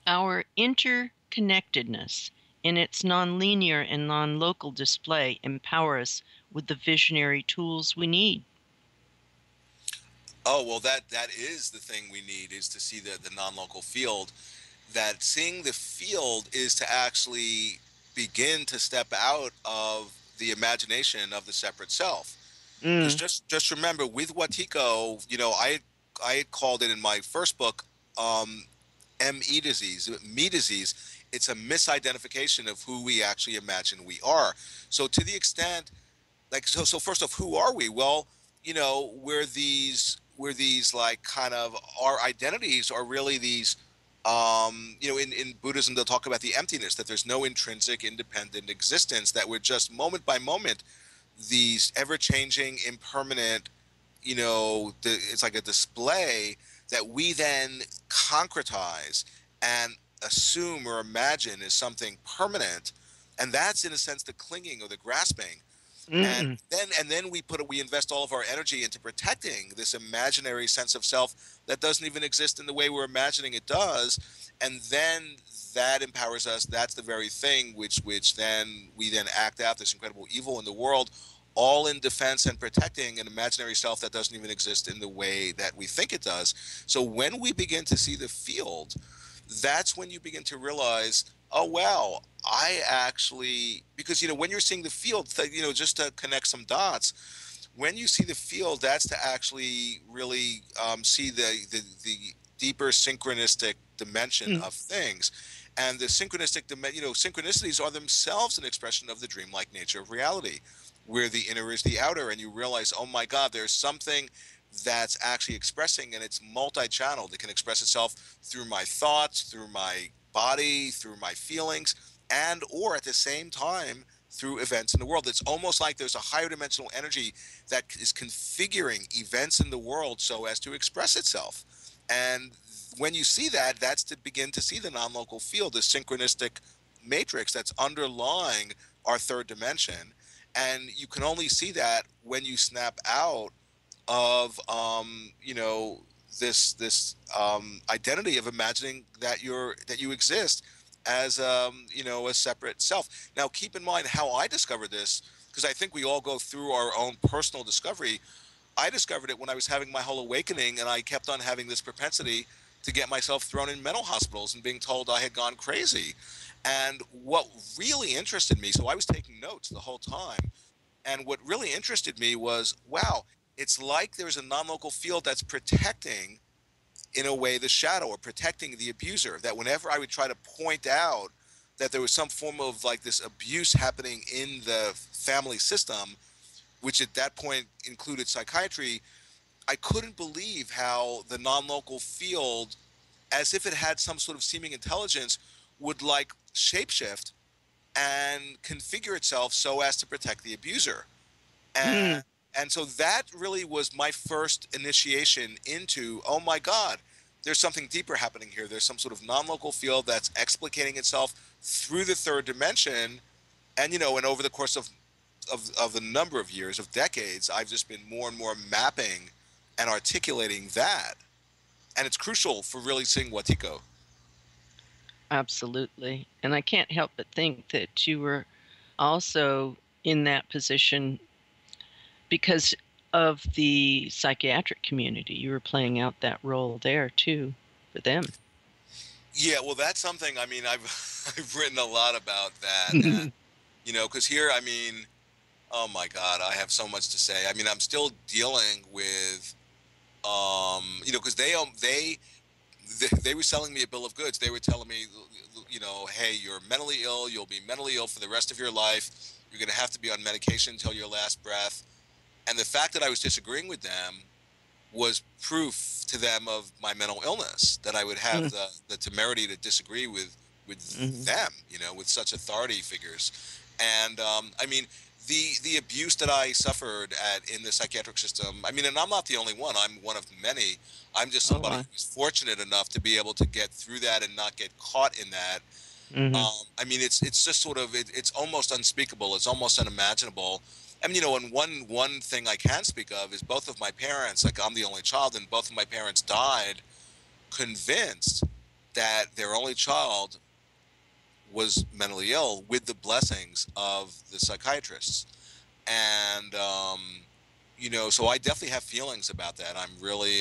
our interconnectedness in its nonlinear and non-local display, empower us with the visionary tools we need? Oh, well, that is the thing we need, is to see the non-local field. That seeing the field is to actually begin to step out of the imagination of the separate self. Because just remember, with Watiko, I called it in my first book, ME disease, me disease. It's a misidentification of who we actually imagine we are. So to the extent, like, so first off, who are we? Well, we're these like kind of, our identities are really these, in Buddhism, they'll talk about the emptiness, that there's no intrinsic independent existence, that we're just moment by moment these ever-changing, impermanent, it's like a display that we then concretize and assume or imagine is something permanent. And that's, in a sense, the clinging or the grasping. And then we invest all of our energy into protecting this imaginary sense of self that doesn't even exist in the way we're imagining it does. And then that empowers us. That's the very thing which then we then act out this incredible evil in the world, all in defense and protecting an imaginary self that doesn't even exist in the way that we think it does. So when we begin to see the field, that's when you begin to realize, oh wow, I actually, because when you're seeing the field, just to connect some dots, when you see the field, that's to actually really see the deeper synchronistic dimension of things. And the synchronicities are themselves an expression of the dreamlike nature of reality, where the inner is the outer, and you realize, oh my God, there's something that's actually expressing, and it's multi-channeled. It can express itself through my thoughts, through my body, through my feelings, and or at the same time through events in the world. It's almost like there's a higher dimensional energy that is configuring events in the world so as to express itself. And when you see that, that's to begin to see the non-local field, the synchronistic matrix that's underlying our third dimension. And you can only see that when you snap out of this identity of imagining that you exist as a separate self. Now, keep in mind how I discovered this, because I think we all go through our own personal discovery. I discovered it when I was having my whole awakening, and I kept on having this propensity to get myself thrown in mental hospitals and being told I had gone crazy. And what really interested me, so I was taking notes the whole time, and what really interested me was, wow, it's like there's a non-local field that's protecting, in a way, the shadow, or protecting the abuser. That whenever I would try to point out that there was some form of like this abuse happening in the family system, which at that point included psychiatry, I couldn't believe how the non-local field, as if it had some sort of seeming intelligence, would like shapeshift and configure itself so as to protect the abuser. And, Mm. and so that really was my first initiation into, oh my God, there's something deeper happening here. There's some sort of non-local field that's explicating itself through the third dimension. And, and over the course of a number of years, of decades, I've just been more and more mapping and articulating that. And it's crucial for really seeing Watiko. Absolutely. And I can't help but think that you were also in that position because of the psychiatric community. You were playing out that role there too for them. Yeah, well, that's something, I mean, I've written a lot about that. And, because here, I mean, oh my God, I have so much to say. I mean, I'm still dealing with, because they were selling me a bill of goods. They were telling me, hey, you're mentally ill. You'll be mentally ill for the rest of your life. You're going to have to be on medication until your last breath. And the fact that I was disagreeing with them was proof to them of my mental illness, that I would have the temerity to disagree with them, with such authority figures. And I mean, the abuse that I suffered in the psychiatric system, I mean, and I'm not the only one. I'm one of many. I'm just somebody who's fortunate enough to be able to get through that and not get caught in that. I mean, it's just sort of, it's almost unspeakable. It's almost unimaginable. I mean, and one thing I can speak of is both of my parents, like I'm the only child, and both of my parents died convinced that their only child was mentally ill, with the blessings of the psychiatrists. And, so I definitely have feelings about that. I'm really,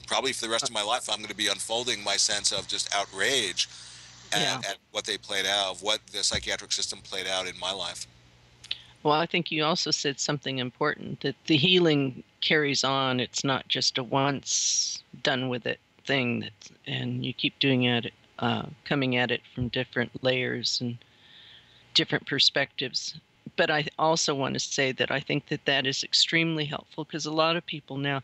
probably for the rest of my life, I'm going to be unfolding my sense of just outrage at what they played out, of what the psychiatric system played out in my life. Well, I think you also said something important, that the healing carries on. It's not just a once done with it thing, and you keep doing it, coming at it from different layers and different perspectives. But I also want to say that I think that that is extremely helpful, because a lot of people now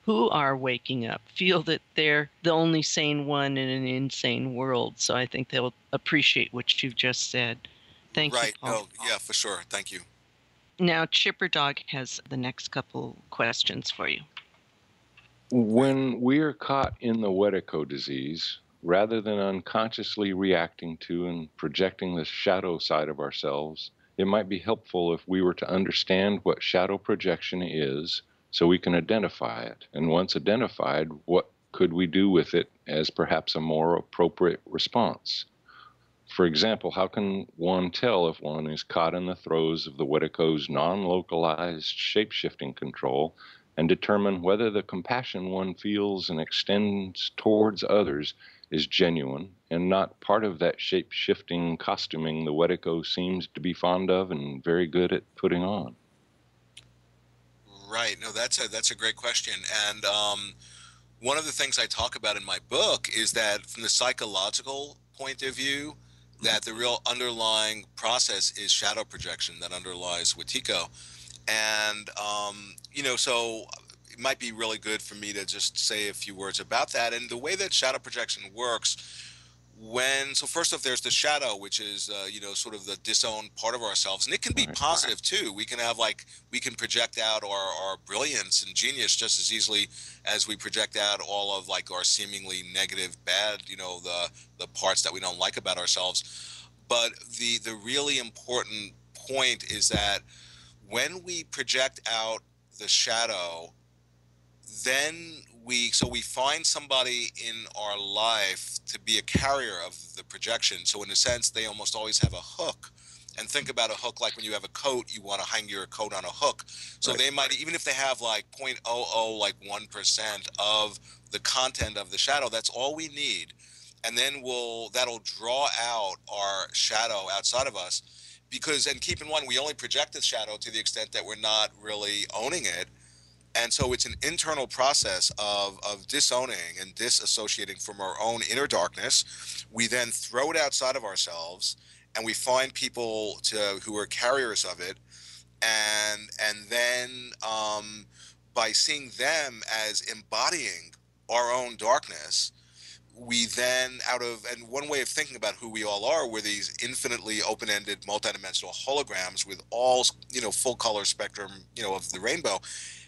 who are waking up feel that they're the only sane one in an insane world. So I think they'll appreciate what you've just said. Thank you, Paul. No, yeah, for sure. Thank you. Now, Chipper Dog has the next couple questions for you. When we are caught in the Watiko disease, rather than unconsciously reacting to and projecting the shadow side of ourselves, it might be helpful if we were to understand what shadow projection is so we can identify it. And once identified, what could we do with it as perhaps a more appropriate response? For example, how can one tell if one is caught in the throes of the Watiko's non-localized shape-shifting control, and determine whether the compassion one feels and extends towards others is genuine and not part of that shape-shifting costuming the Watiko seems to be fond of and very good at putting on? Right. No, that's a great question. And one of the things I talk about in my book is that from the psychological point of view, that the real underlying process is shadow projection that underlies Watiko. And, so it might be really good for me to just say a few words about that. And the way that shadow projection works, so first off, there's the shadow, which is, sort of the disowned part of ourselves. And it can be positive too. We can we can project out our brilliance and genius just as easily as we project out all of like our seemingly negative, bad, the parts that we don't like about ourselves. But the really important point is that when we project out the shadow, then we find somebody in our life to be a carrier of the projection. So in a sense, they almost always have a hook. And think about a hook like when you have a coat, you want to hang your coat on a hook. So they might, even if they have like 0.00, like 1% of the content of the shadow, that's all we need. And then that'll draw out our shadow outside of us. And keep in mind, we only project the shadow to the extent that we're not really owning it. And so it's an internal process of disowning and disassociating from our own inner darkness. We then throw it outside of ourselves, and we find people who are carriers of it. And then by seeing them as embodying our own darkness, we then and one way of thinking about who we all are, we're these infinitely open-ended, multidimensional holograms with all, full color spectrum, of the rainbow.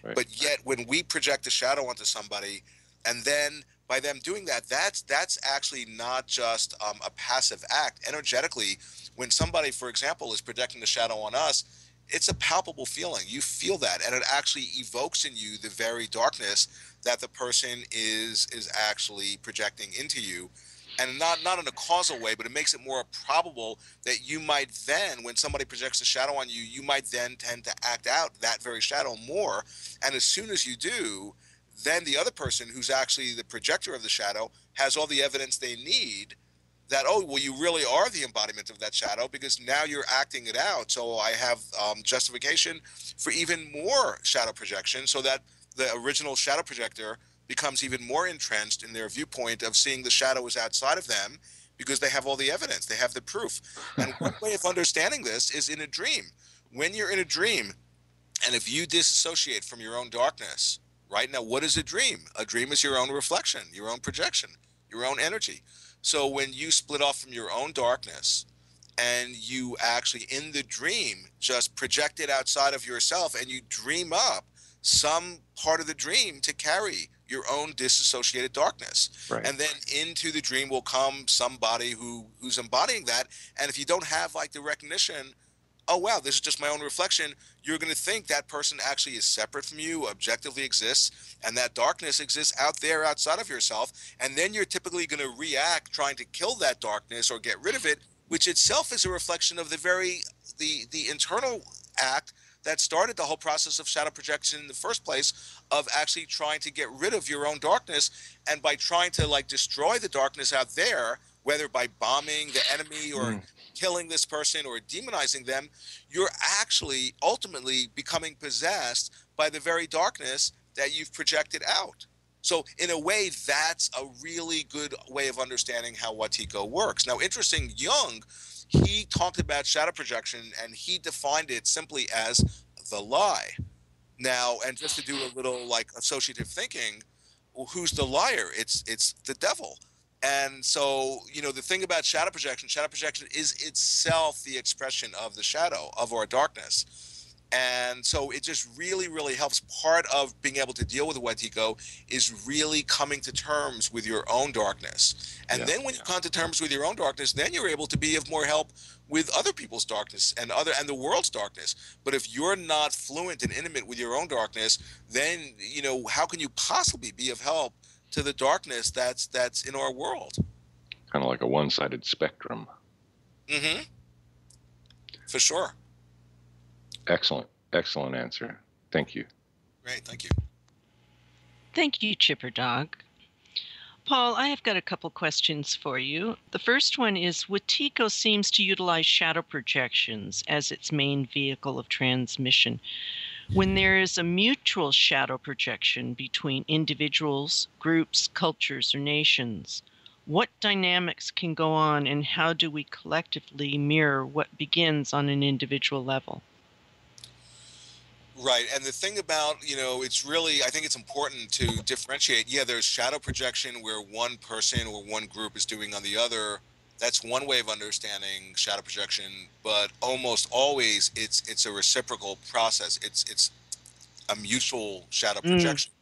Right. But yet when we project a shadow onto somebody, and then by them doing that, that's actually not just a passive act. Energetically, when somebody, for example, is projecting the shadow on us, it's a palpable feeling. You feel that, and it actually evokes in you the very darkness that the person is actually projecting into you. And not in a causal way, but it makes it more probable that you might then, when somebody projects a shadow on you, you might then tend to act out that very shadow more. And as soon as you do, then the other person, who's actually the projector of the shadow, has all the evidence they need that, oh, well, you really are the embodiment of that shadow, because now you're acting it out. So I have justification for even more shadow projection, so that the original shadow projector becomes even more entrenched in their viewpoint of seeing the shadow is outside of them, because they have all the evidence, they have the proof. And one way of understanding this is in a dream. When you're in a dream, and if you disassociate from your own darkness, right? Now, what is a dream? A dream is your own reflection, your own projection, your own energy. So when you split off from your own darkness, and you actually in the dream just project it outside of yourself, and you dream up some part of the dream to carry your own disassociated darkness. Right. And then into the dream will come somebody who's embodying that. And if you don't have like the recognition, oh, wow, this is just my own reflection, you're going to think that person actually is separate from you, objectively exists, and that darkness exists out there outside of yourself. And then you're typically going to react trying to kill that darkness or get rid of it, which itself is a reflection of the internal act that started the whole process of shadow projection in the first place, of actually trying to get rid of your own darkness. And by trying to like destroy the darkness out there, whether by bombing the enemy or killing this person or demonizing them, you're actually ultimately becoming possessed by the very darkness that you've projected out. So in a way, that's a really good way of understanding how Watiko works. Now, interesting, Jung, he talked about shadow projection, and he defined it simply as the lie. Now, and just to do a little like associative thinking, well, who's the liar? It's the devil. And so, the thing about shadow projection is itself the expression of the shadow, of our darkness. And so it just really, really helps. Part of being able to deal with Watiko is really coming to terms with your own darkness. And then when you come to terms with your own darkness, then you're able to be of more help with other people's darkness and the world's darkness. But if you're not fluent and intimate with your own darkness, then, how can you possibly be of help to the darkness that's in our world? Kind of like a one-sided spectrum. Mm-hmm. For sure. Excellent answer. Thank you. Great, thank you. Thank you, Chipper Dog. Paul, I have got a couple questions for you. The first one is, Watiko seems to utilize shadow projections as its main vehicle of transmission. When there is a mutual shadow projection between individuals, groups, cultures, or nations, what dynamics can go on, and how do we collectively mirror what begins on an individual level? Right. And the thing about, it's really, I think it's important to differentiate. Yeah, there's shadow projection where one person or one group is doing on the other. That's one way of understanding shadow projection, but almost always it's a reciprocal process. It's a mutual shadow Mm, projection.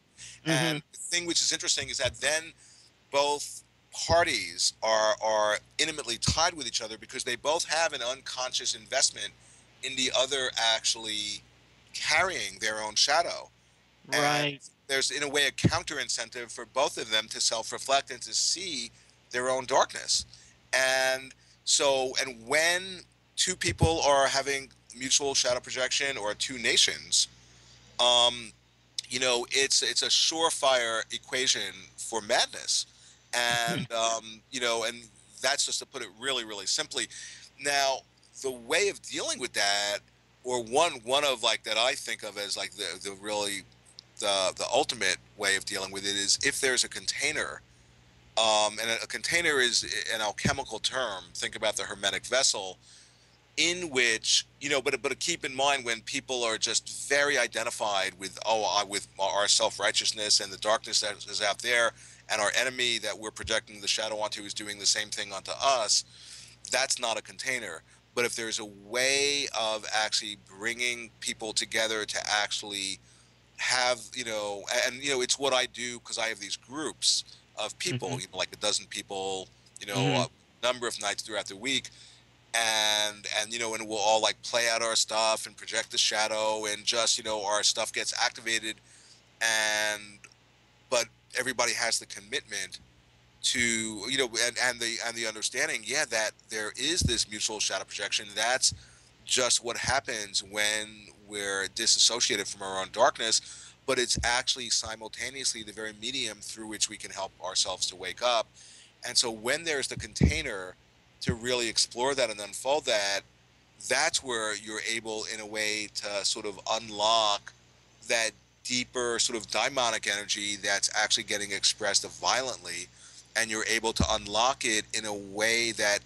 mm-hmm. And the thing which is interesting is that then both parties are intimately tied with each other because they both have an unconscious investment in the other actually carrying their own shadow. And Right. there's, in a way, a counter incentive for both of them to self reflect and to see their own darkness. And so, and when two people are having mutual shadow projection, or two nations, um, it's a surefire equation for madness. And, and that's just to put it really, really simply. Now, the way of dealing with that, or one of like that I think of as like the really the ultimate way of dealing with it, is if there's a container, and a container is an alchemical term. Think about the hermetic vessel, in which, but keep in mind, when people are just very identified with with our self-righteousness and the darkness that is out there, and our enemy that we're projecting the shadow onto is doing the same thing onto us, that's not a container. But if there's a way of actually bringing people together to actually have, and it's what I do, because I have these groups of people, Mm-hmm. like a dozen people, Mm-hmm. a number of nights throughout the week, and and we'll all like play out our stuff and project the shadow, and just, our stuff gets activated. And but everybody has the commitment to, and the understanding, yeah, that there is this mutual shadow projection. That's just what happens when we're disassociated from our own darkness, but it's actually simultaneously the very medium through which we can help ourselves to wake up. And so when there's the container to really explore that and unfold that, that's where you're able, in a way, to sort of unlock that deeper sort of daimonic energy that's actually getting expressed violently. And you're able to unlock it in a way that,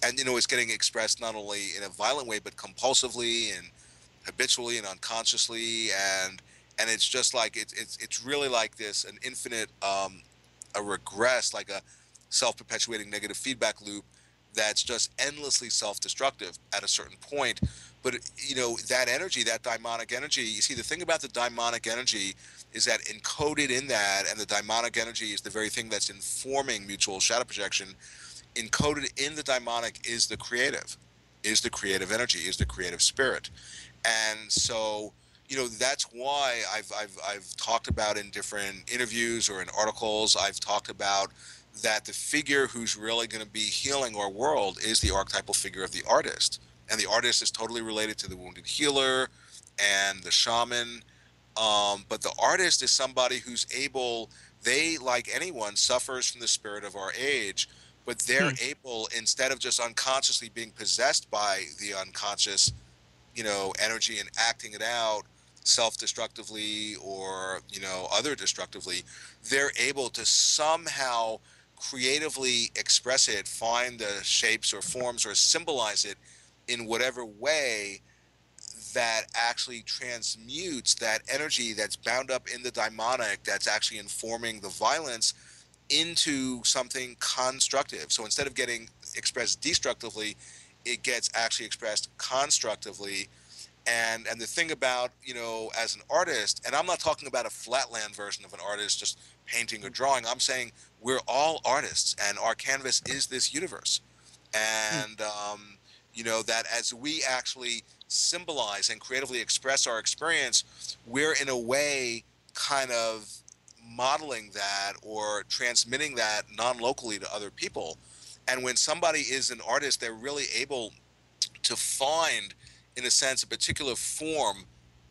and it's getting expressed not only in a violent way, but compulsively and habitually and unconsciously. And it's just like it's really like this, an infinite, a regress, like a self-perpetuating negative feedback loop that's just endlessly self-destructive at a certain point. But that energy, that daimonic energy, you see, the thing about the daimonic energy is that encoded in that, and the daimonic energy is the very thing that's informing mutual shadow projection. Encoded in the daimonic is the creative energy, is the creative spirit. And so, that's why I've talked about, in different interviews or in articles, I've talked about that the figure who's really going to be healing our world is the archetypal figure of the artist. And the artist is totally related to the wounded healer and the shaman. But the artist is somebody who's able, they, like anyone, suffers from the spirit of our age, but they're able, instead of just unconsciously being possessed by the unconscious, energy, and acting it out self-destructively, or, other destructively, they're able to somehow creatively express it, find the shapes or forms, or symbolize it in whatever way that actually transmutes that energy that's bound up in the daimonic, that's actually informing the violence, into something constructive. So instead of getting expressed destructively, it gets actually expressed constructively. And the thing about, as an artist, and I'm not talking about a flatland version of an artist just painting or drawing, I'm saying we're all artists, and our canvas is this universe. And that as we actually symbolize and creatively express our experience, we're, in a way, kind of modeling that or transmitting that non-locally to other people. And when somebody is an artist, they're really able to find, in a sense, a particular form,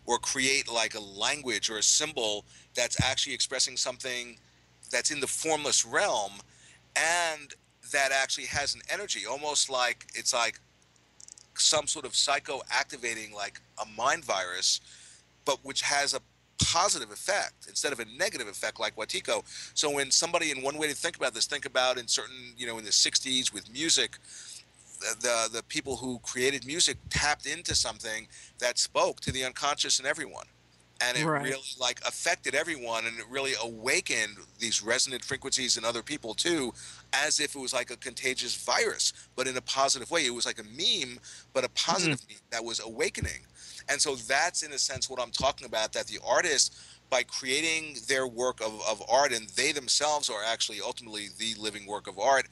or create like a language or a symbol that's actually expressing something that's in the formless realm, and that actually has an energy, almost like it's like some sort of psycho-activating, like a mind virus, but which has a positive effect instead of a negative effect, like Watiko. So when somebody, in one way to think about this, think about in certain, in the 60s with music, the people who created music tapped into something that spoke to the unconscious in everyone. And it Right. really like affected everyone, and it really awakened these resonant frequencies in other people too, as if it was like a contagious virus, but in a positive way. It was like a meme, but a positive meme that was awakening. And so that's in a sense what I'm talking about, that the artist, by creating their work of art, and they themselves are actually ultimately the living work of art,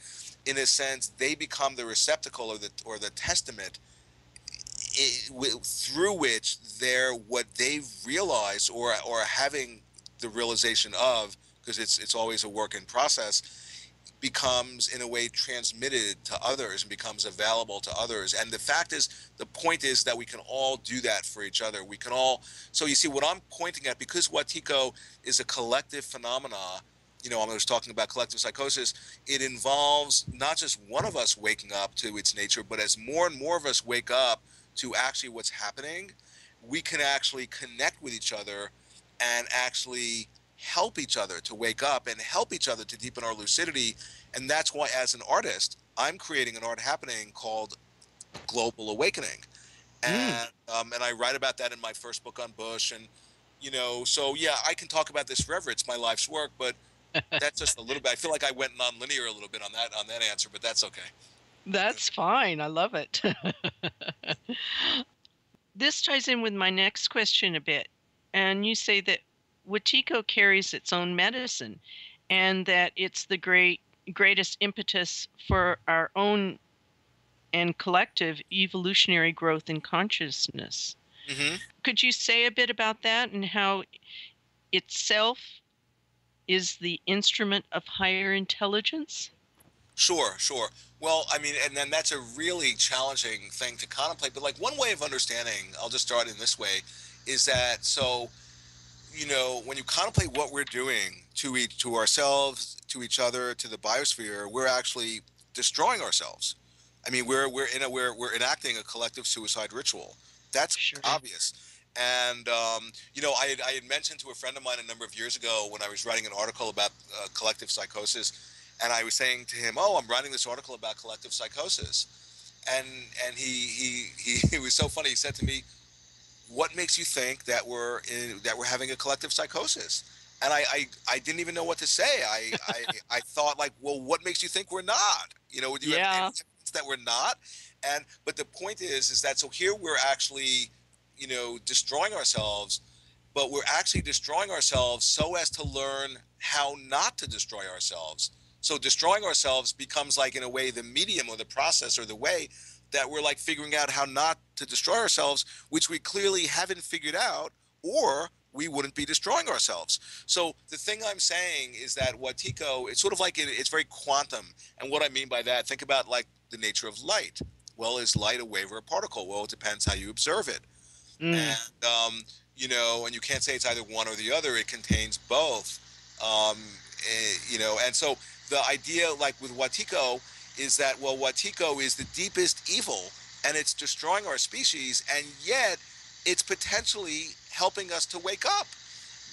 in a sense they become the receptacle or the testament through which they're what they've realized or having the realization of, because it's always a work in process, becomes in a way transmitted to others and becomes available to others. And the fact is, the point is that we can all do that for each other. We can all, so you see what I'm pointing at, because Watiko is a collective phenomena. I was talking about collective psychosis. It involves not just one of us waking up to its nature, but as more and more of us wake up to actually what's happening, we can actually connect with each other and actually help each other to wake up and help each other to deepen our lucidity. And that's why, as an artist, I'm creating an art happening called Global Awakening. And I write about that in my first book on Bush. And, so yeah, I can talk about this forever. It's my life's work, but that's just a little bit. I feel like I went non-linear a little bit on that answer, but that's okay. That's fine. I love it. This ties in with my next question a bit. And you say that Watiko carries its own medicine, and that it's the greatest impetus for our own and collective evolutionary growth in consciousness. Mm-hmm. Could you say a bit about that, and how itself is the instrument of higher intelligence? Sure. Well, I mean, and then that's a really challenging thing to contemplate. But like one way of understanding, I'll just start in this way, is that so, when you contemplate what we're doing to ourselves, to each other, to the biosphere, we're actually destroying ourselves. I mean, we're enacting a collective suicide ritual. That's Sure. obvious. And I had mentioned to a friend of mine a number of years ago when I was writing an article about collective psychosis, and I was saying to him, "Oh, I'm writing this article about collective psychosis," and he was so funny. He said to me, "What makes you think that we're having a collective psychosis?" And I didn't even know what to say. I thought, like, well, what makes you think we're not? Do you have any evidence that we're not? But the point is that so here we're actually, destroying ourselves, but we're actually destroying ourselves so as to learn how not to destroy ourselves. So destroying ourselves becomes, like, in a way, the medium or the process or the way that we're like figuring out how not to destroy ourselves, which we clearly haven't figured out, or we wouldn't be destroying ourselves. So the thing I'm saying is that Watiko, it's sort of like it's very quantum. And what I mean by that, think about like the nature of light. Well, is light a wave or a particle? Well, it depends how you observe it. And and you can't say it's either one or the other. It contains both. And so the idea, like with Watiko, is that, well, Watiko is the deepest evil, and it's destroying our species, and yet it's potentially helping us to wake up.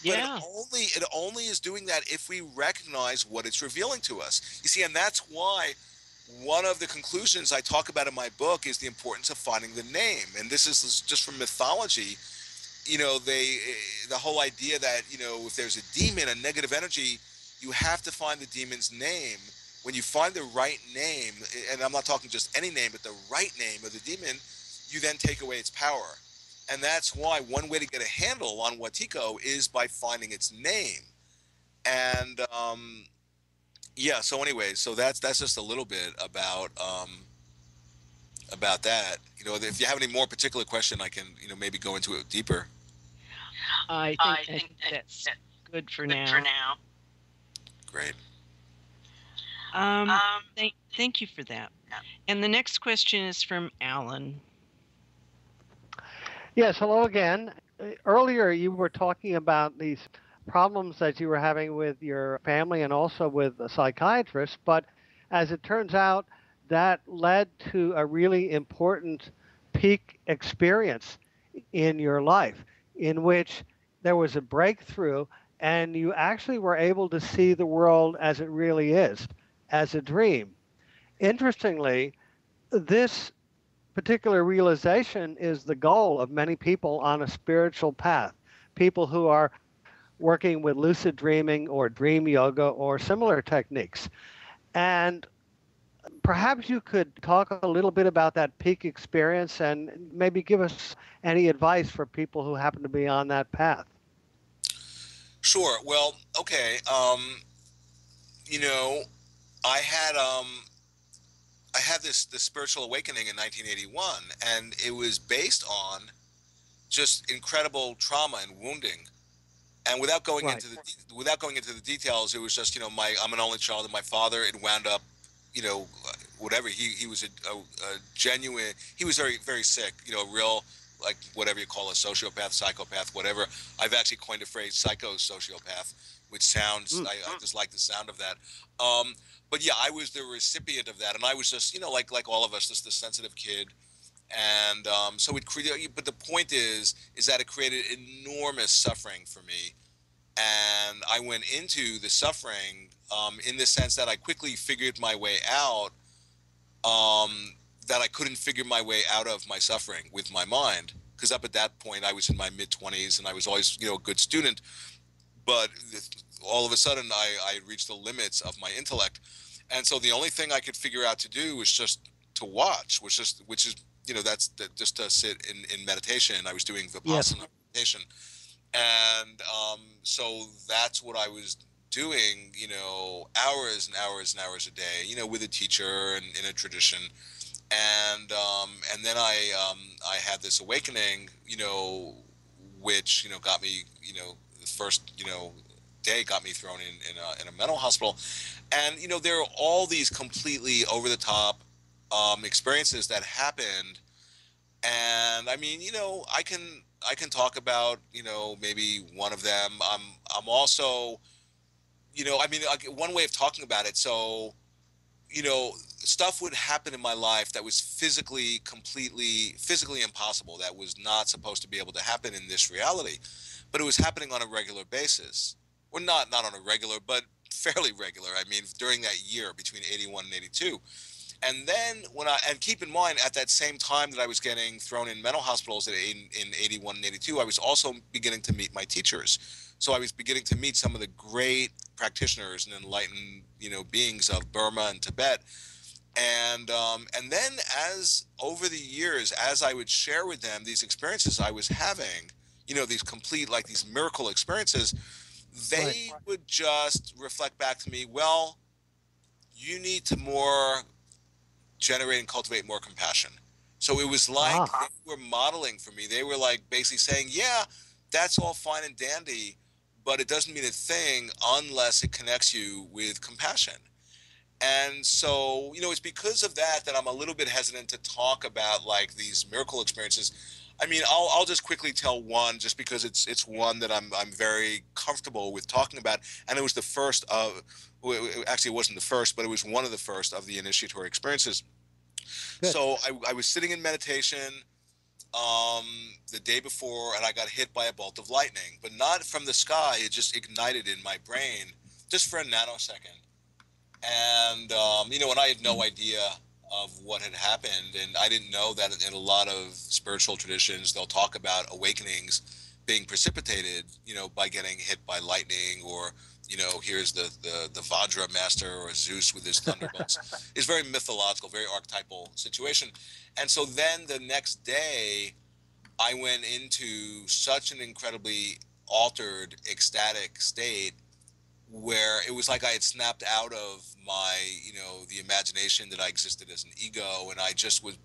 Yeah. But it only is doing that if we recognize what it's revealing to us. You see, and that's why one of the conclusions I talk about in my book is the importance of finding the name. And this is just from mythology. The whole idea that, if there's a demon, a negative energy, you have to find the demon's name. When you find the right name, and I'm not talking just any name, but the right name of the demon, you then take away its power. And that's why one way to get a handle on Watiko is by finding its name. And so anyway, so that's just a little bit about that. If you have any more particular question, I can maybe go into it deeper. I think that's good for now. Great. Thank you for that. And the next question is from Alan. Yes, hello again. Earlier you were talking about these problems that you were having with your family and also with a psychiatrist, but as it turns out, that led to a really important peak experience in your life in which there was a breakthrough and you actually were able to see the world as it really is, as a dream. Interestingly, this particular realization is the goal of many people on a spiritual path. people who are working with lucid dreaming or dream yoga or similar techniques. And perhaps you could talk a little bit about that peak experience and maybe give us any advice for people who happen to be on that path. Sure. Well, okay. You know, I had this spiritual awakening in 1981, and it was based on just incredible trauma and wounding. And without going Right. into the details, it was just, I'm an only child, and my father had wound up, whatever, he was a genuine, he was very, very sick, real, like, whatever you call a sociopath, psychopath, whatever. I've actually coined a phrase, psycho-sociopath, which sounds, I just like the sound of that. But yeah, I was the recipient of that, and I was just, like all of us, just the sensitive kid. And so it created, but the point is that it created enormous suffering for me. And I went into the suffering in the sense that I quickly figured my way out, that I couldn't figure my way out of my suffering with my mind. Because up at that point, I was in my mid-20s, and I was always, a good student. But all of a sudden, I reached the limits of my intellect. And so the only thing I could figure out to do was just to watch, which is just to sit in meditation. I was doing Vipassana meditation. And so that's what I was doing, hours and hours and hours a day, with a teacher and in a tradition. And then I had this awakening, which, got me, the first, day got me thrown in a mental hospital. And, there are all these completely over the top experiences that happened. And I mean, I can talk about, maybe one of them. I'm also, I mean, one way of talking about it. So, stuff would happen in my life that was completely physically impossible. That was not supposed to be able to happen in this reality, but it was happening on a regular basis, or not on a regular, but fairly regular. I mean, during that year between 81 and 82. And then and keep in mind, at that same time that I was getting thrown in mental hospitals in 81 and 82, I was also beginning to meet my teachers. So I was beginning to meet some of the great practitioners and enlightened, beings of Burma and Tibet. And then as over the years, as I would share with them these experiences I was having, these complete, like these miracle experiences, they would just reflect back to me, well, you need to generate and cultivate more compassion. So it was like they were modeling for me. They were like basically saying, yeah, that's all fine and dandy, but it doesn't mean a thing unless it connects you with compassion. And so, it's because of that I'm a little bit hesitant to talk about like these miracle experiences. I mean, I'll just quickly tell one, just because it's one that I'm very comfortable with talking about, and it was the first of, actually it wasn't the first, but it was one of the first of the initiatory experiences. Good. So I was sitting in meditation the day before, and I got hit by a bolt of lightning, but not from the sky. It just ignited in my brain just for a nanosecond. And, and I had no idea of what had happened. And I didn't know that in a lot of spiritual traditions, they'll talk about awakenings being precipitated, by getting hit by lightning, or, here's the Vajra master or Zeus with his thunderbolts. It's very mythological, very archetypal situation. And so then the next day, I went into such an incredibly altered, ecstatic state, where it was like I had snapped out of my, the imagination that I existed as an ego. And I just would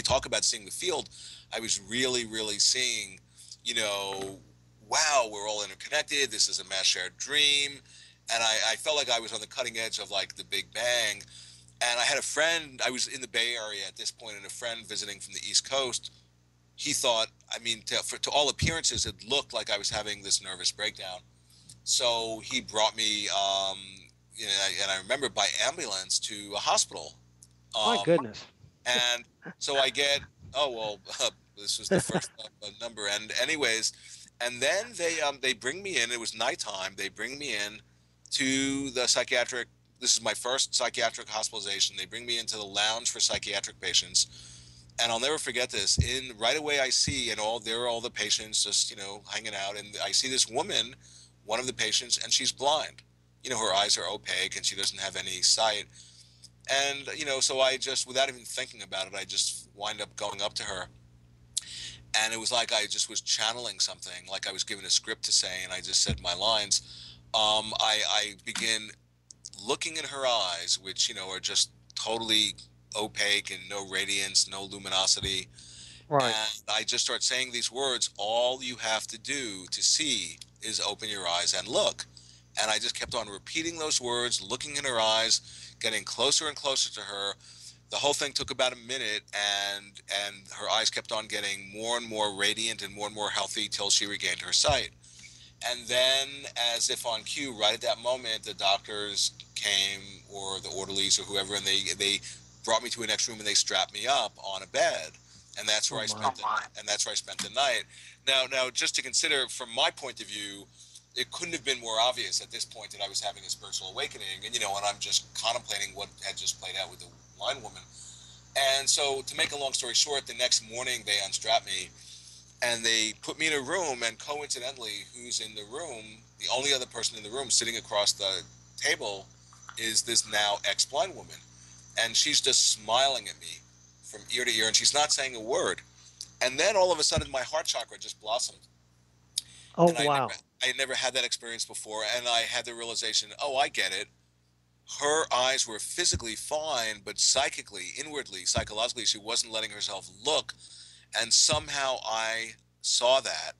talk about seeing the field. I was really, really seeing, wow, we're all interconnected. This is a mass shared dream. And I felt like I was on the cutting edge of like the Big Bang. And I had a friend, I was in the Bay Area at this point, and a friend visiting from the East Coast. He thought, I mean, to all appearances, it looked like I was having this nervous breakdown. So he brought me, and I remember, by ambulance to a hospital. My goodness. And so I get, this was the first number. And anyways, and then they bring me in. It was nighttime. They bring me in to the psychiatric. This is my first psychiatric hospitalization. They bring me into the lounge for psychiatric patients. And I'll never forget this. In right away, I see, and there are all the patients just, hanging out, and I see this woman, one of the patients, and she's blind. Her eyes are opaque, and she doesn't have any sight. And so I just, without even thinking about it, I just wind up going up to her, and it was like I just was channeling something, like I was given a script to say, and I just said my lines. I begin looking in her eyes, which are just totally opaque and no radiance, no luminosity. Right. And I just start saying these words: all you have to do to see is open your eyes and look. And I just kept on repeating those words, looking in her eyes, getting closer and closer to her. The whole thing took about a minute, and her eyes kept on getting more and more radiant and more healthy till she regained her sight. And then, as if on cue, right at that moment, the doctors came, or the orderlies, or whoever, and they brought me to a next room and they strapped me up on a bed, and that's where Oh I my. spent the night. Now, just to consider from my point of view, it couldn't have been more obvious at this point that I was having a spiritual awakening, and I'm just contemplating what had just played out with the blind woman. And so, to make a long story short, the next morning they unstrapped me and they put me in a room, and coincidentally, who's in the room, the only other person in the room sitting across the table, is this now ex-blind woman. And she's just smiling at me from ear to ear, and she's not saying a word. And then all of a sudden, my heart chakra just blossomed. Oh And wow. I never had that experience before, and I had the realization, oh, I get it. Her eyes were physically fine, but psychically, inwardly, psychologically, she wasn't letting herself look. And somehow I saw that,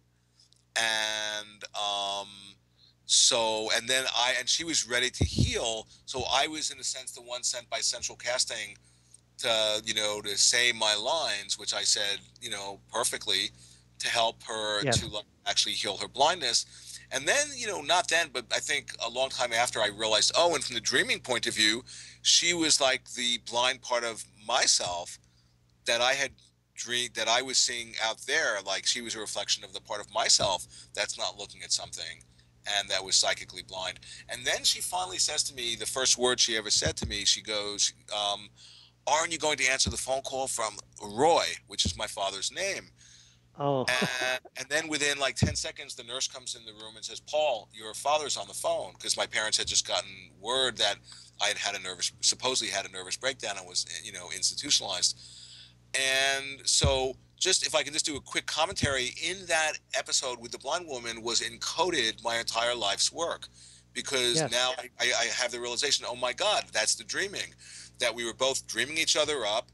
and and then and she was ready to heal, so I was in a sense the one sent by central casting to to say my lines, which I said perfectly, to help her Yes. to actually heal her blindness. And then not then, but I think a long time after, I realized, oh, and from the dreaming point of view, she was like the blind part of myself that I had dreamed, that I was seeing out there. Like, she was a reflection of the part of myself that's not looking at something, and that was psychically blind. And then she finally says to me, the first word she ever said to me, she goes, aren't you going to answer the phone call from Roy, which is my father's name? Oh. And then within like 10 seconds, the nurse comes in the room and says, Paul, your father's on the phone, because my parents had just gotten word that I had supposedly had a nervous breakdown and was, institutionalized. And so, just if I can just do a quick commentary, in that episode with the blind woman was encoded my entire life's work, because Yes. now I have the realization, oh my God, that's the dreaming, that we were both dreaming each other up.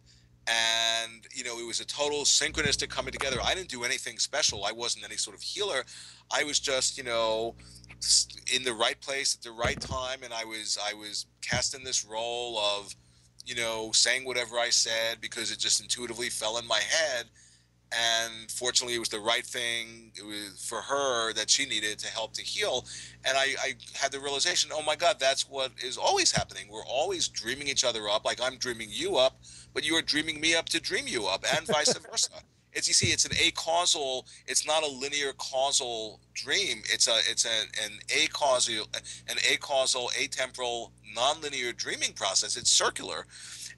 And, it was a total synchronistic coming together. I didn't do anything special. I wasn't any sort of healer. I was just, in the right place at the right time. And I was cast in this role of, saying whatever I said, because it just intuitively fell in my head. And fortunately, it was the right thing, it was for her, that she needed to help to heal. And I had the realization, oh my God, that's what is always happening. We're always dreaming each other up, like I'm dreaming you up, but you are dreaming me up to dream you up, and vice versa. You see, it's an acausal, it's not a linear causal dream. It's an acausal, atemporal, nonlinear dreaming process. It's circular,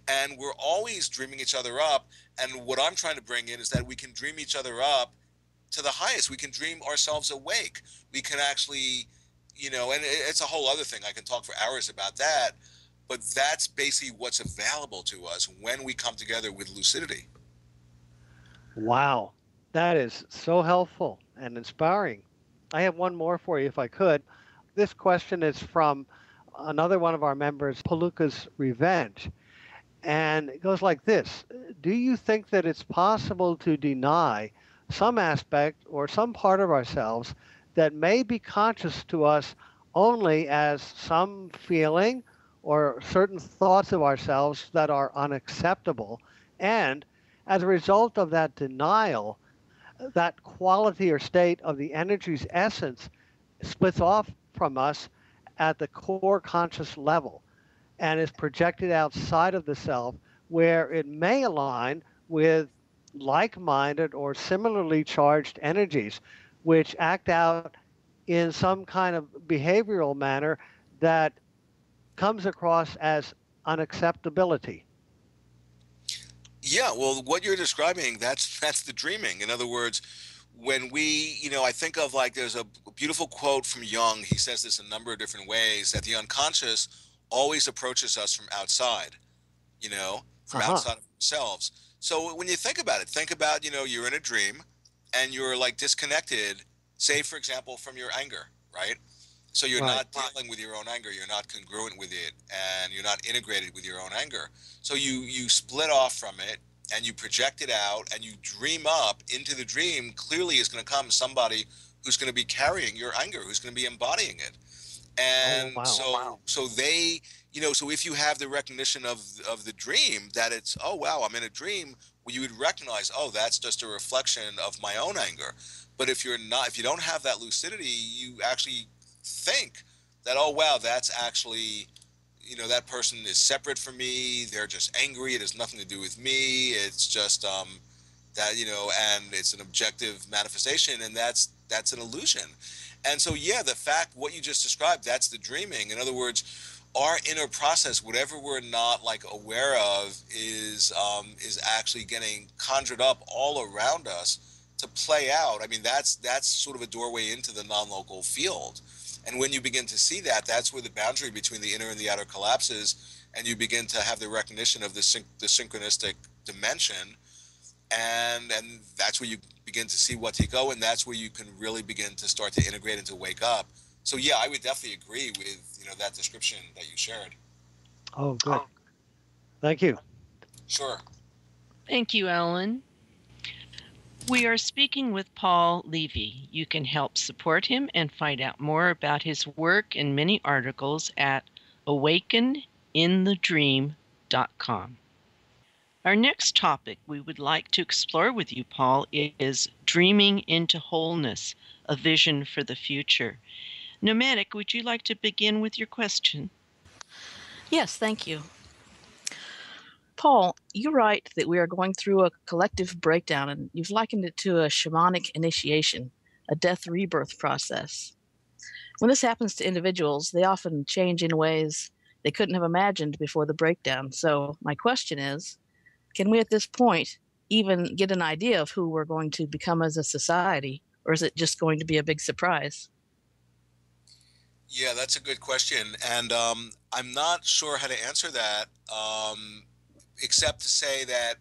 and we're always dreaming each other up. And what I'm trying to bring in is that we can dream each other up to the highest. We can dream ourselves awake. We can actually, and it's a whole other thing. I can talk for hours about that. But that's basically what's available to us when we come together with lucidity. Wow. That is so helpful and inspiring. I have one more for you if I could. This question is from another one of our members, Palooka's Revenge. And it goes like this: do you think that it's possible to deny some aspect or some part of ourselves that may be conscious to us only as some feeling or certain thoughts of ourselves that are unacceptable? And as a result of that denial, that quality or state of the energy's essence splits off from us at the core conscious level and is projected outside of the self, where it may align with like minded or similarly charged energies, which act out in some kind of behavioral manner that comes across as unacceptability. Yeah, well, what you're describing, that's the dreaming. In other words, when we, I think of, like, there's a beautiful quote from Jung. He says this a number of different ways, that the unconscious always approaches us from outside, from Uh-huh. outside of ourselves. So when you think about, you're in a dream and you're like disconnected, say, for example, from your anger, right? So you're Right. not dealing with your own anger, you're not congruent with it, and you're not integrated with your own anger. So you split off from it and you project it out and you dream up. Into the dream clearly is going to come somebody who's going to be carrying your anger, who's going to be embodying it. Oh, And wow. so they, so if you have the recognition of the dream, that it's, oh wow, I'm in a dream, well, you would recognize, oh, that's just a reflection of my own anger. But if you don't have that lucidity, you actually think that, oh wow, that's actually, that person is separate from me, they're just angry, it has nothing to do with me, it's just that, and it's an objective manifestation, and that's an illusion. And so, yeah, the fact, what you just described, that's the dreaming. In other words, our inner process, whatever we're not like aware of, is actually getting conjured up all around us to play out. I mean, that's sort of a doorway into the non-local field. And when you begin to see that, that's where the boundary between the inner and the outer collapses, and you begin to have the recognition of the synchronistic dimension, and that's where you begin to see Watiko, and that's where you can really begin to start to integrate and to wake up. So yeah, I would definitely agree with that description that you shared. Oh, good. Thank you. Sure. Thank you, Ellen. We are speaking with Paul Levy. You can help support him and find out more about his work and many articles at awakeninthedream.com. Our next topic we would like to explore with you, Paul, is dreaming into wholeness, a vision for the future. Nomadic, would you like to begin with your question? Yes, thank you. Paul, you write that we are going through a collective breakdown, and you've likened it to a shamanic initiation, a death rebirth process. When this happens to individuals, they often change in ways they couldn't have imagined before the breakdown. So, my question is, can we at this point even get an idea of who we're going to become as a society, or is it just going to be a big surprise? Yeah, that's a good question, and I'm not sure how to answer that, except to say that,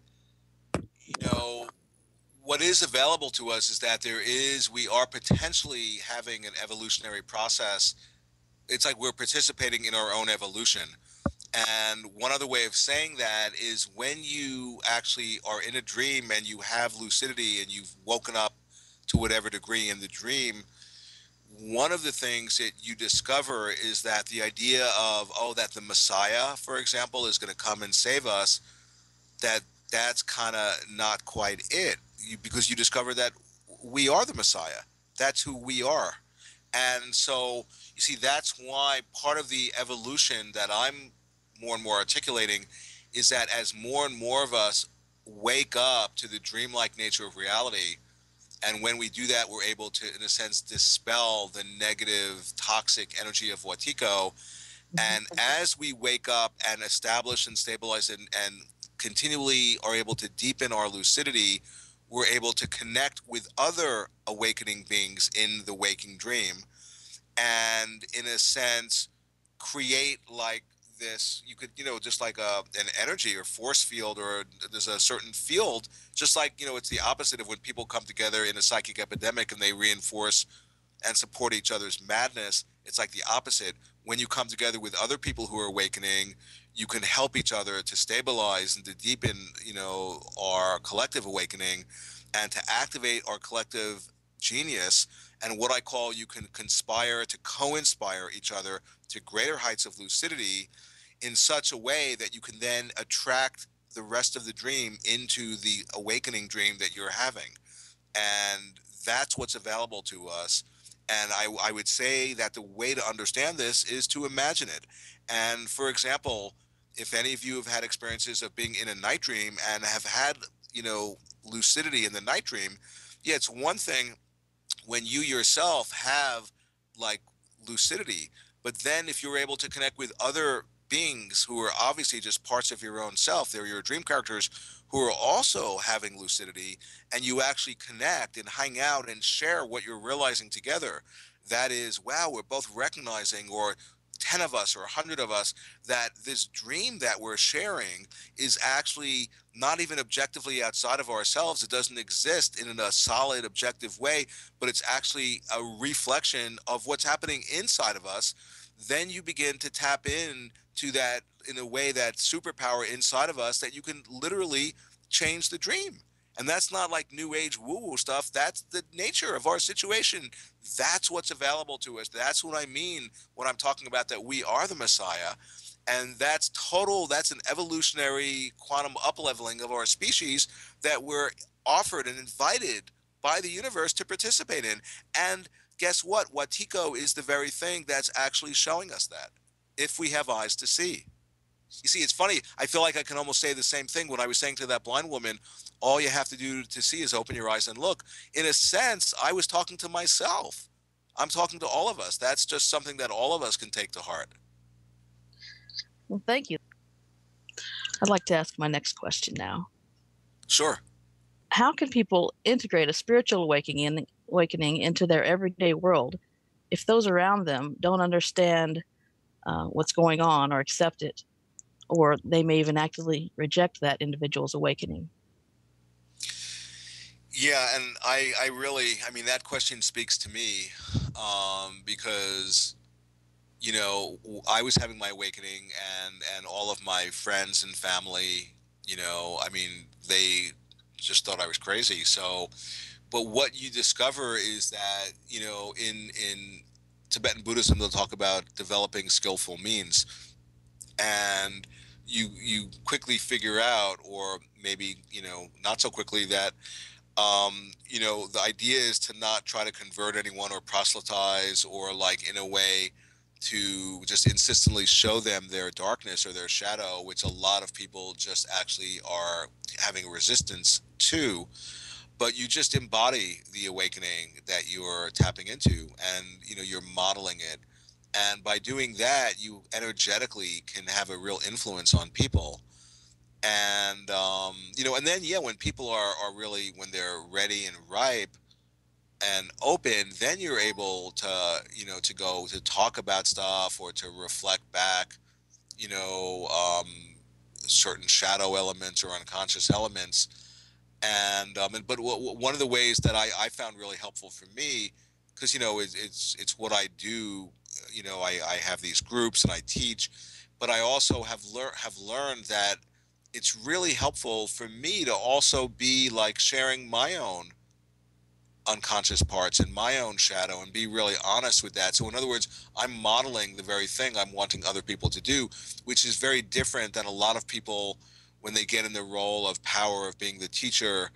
what is available to us is that we are potentially having an evolutionary process. It's like we're participating in our own evolution. And one other way of saying that is, when you actually are in a dream and you have lucidity and you've woken up to whatever degree in the dream, one of the things that you discover is that the idea of, oh, that the Messiah, for example, is going to come and save us, that that's kind of not quite it, because you discover that we are the Messiah. That's who we are. And so, you see, that's why part of the evolution that I'm more and more articulating is that as more and more of us wake up to the dreamlike nature of reality, and when we do that, we're able to, in a sense, dispel the negative, toxic energy of Watiko. And as we wake up and establish and stabilize and continually are able to deepen our lucidity, we're able to connect with other awakening beings in the waking dream, and in a sense create like this, you could, just like an energy or force field, or there's a certain field, just like, it's the opposite of when people come together in a psychic epidemic and they reinforce and support each other's madness. It's like the opposite. When you come together with other people who are awakening, you can help each other to stabilize and to deepen, our collective awakening, and to activate our collective genius. And what I call, you can conspire to co-inspire each other to greater heights of lucidity in such a way that you can then attract the rest of the dream into the awakening dream that you're having. And that's what's available to us. And I would say that the way to understand this is to imagine it. And for example, if any of you have had experiences of being in a night dream and have had, lucidity in the night dream, yeah, it's one thing when you yourself have like lucidity, but then if you're able to connect with other beings who are obviously just parts of your own self. They're your dream characters who are also having lucidity, and you actually connect and hang out and share what you're realizing together. That is, wow, we're both recognizing, or 10 of us or 100 of us, that this dream that we're sharing is actually not even objectively outside of ourselves. It doesn't exist in a solid objective way, but it's actually a reflection of what's happening inside of us. Then you begin to tap in to that, in a way, that superpower inside of us, that you can literally change the dream. And that's not like new age woo-woo stuff. That's the nature of our situation. That's what's available to us. That's what I mean when I'm talking about that we are the Messiah. And that's an evolutionary quantum up-leveling of our species that we're offered and invited by the universe to participate in. And guess what? Watiko is the very thing that's actually showing us that, if we have eyes to see. You see, it's funny. I feel like I can almost say the same thing when I was saying to that blind woman, all you have to do to see is open your eyes and look. In a sense, I was talking to myself. I'm talking to all of us. That's just something that all of us can take to heart. Well, thank you. I'd like to ask my next question now. Sure. How can people integrate a spiritual awakening into their everyday world if those around them don't understand what's going on or accept it, or they may even actively reject that individual's awakening? Yeah, and I really, I mean, that question speaks to me, because, you know, I was having my awakening, and all of my friends and family, you know, I mean, they just thought I was crazy. So, but what you discover is that, you know, in Tibetan Buddhism, they'll talk about developing skillful means, and you quickly figure out, or maybe, you know, not so quickly, that you know, the idea is to not try to convert anyone or proselytize, or like, in a way, to just insistently show them their darkness or their shadow, which a lot of people just actually are having resistance to. But you just embody the awakening that you're tapping into, and, you know, you're modeling it. And by doing that, you energetically can have a real influence on people. And you know, and then, yeah, when people are really, when they're ready and ripe and open, then you're able to, you know, to go to talk about stuff, or to reflect back, you know, certain shadow elements or unconscious elements. But one of the ways that I found really helpful for me, because, you know, it's what I do. You know, I have these groups and I teach, but I also have learned that it's really helpful for me to also be like sharing my own unconscious parts and my own shadow, and be really honest with that. So in other words, I'm modeling the very thing I'm wanting other people to do, which is very different than a lot of people when they get in the role of power, of being the teacher.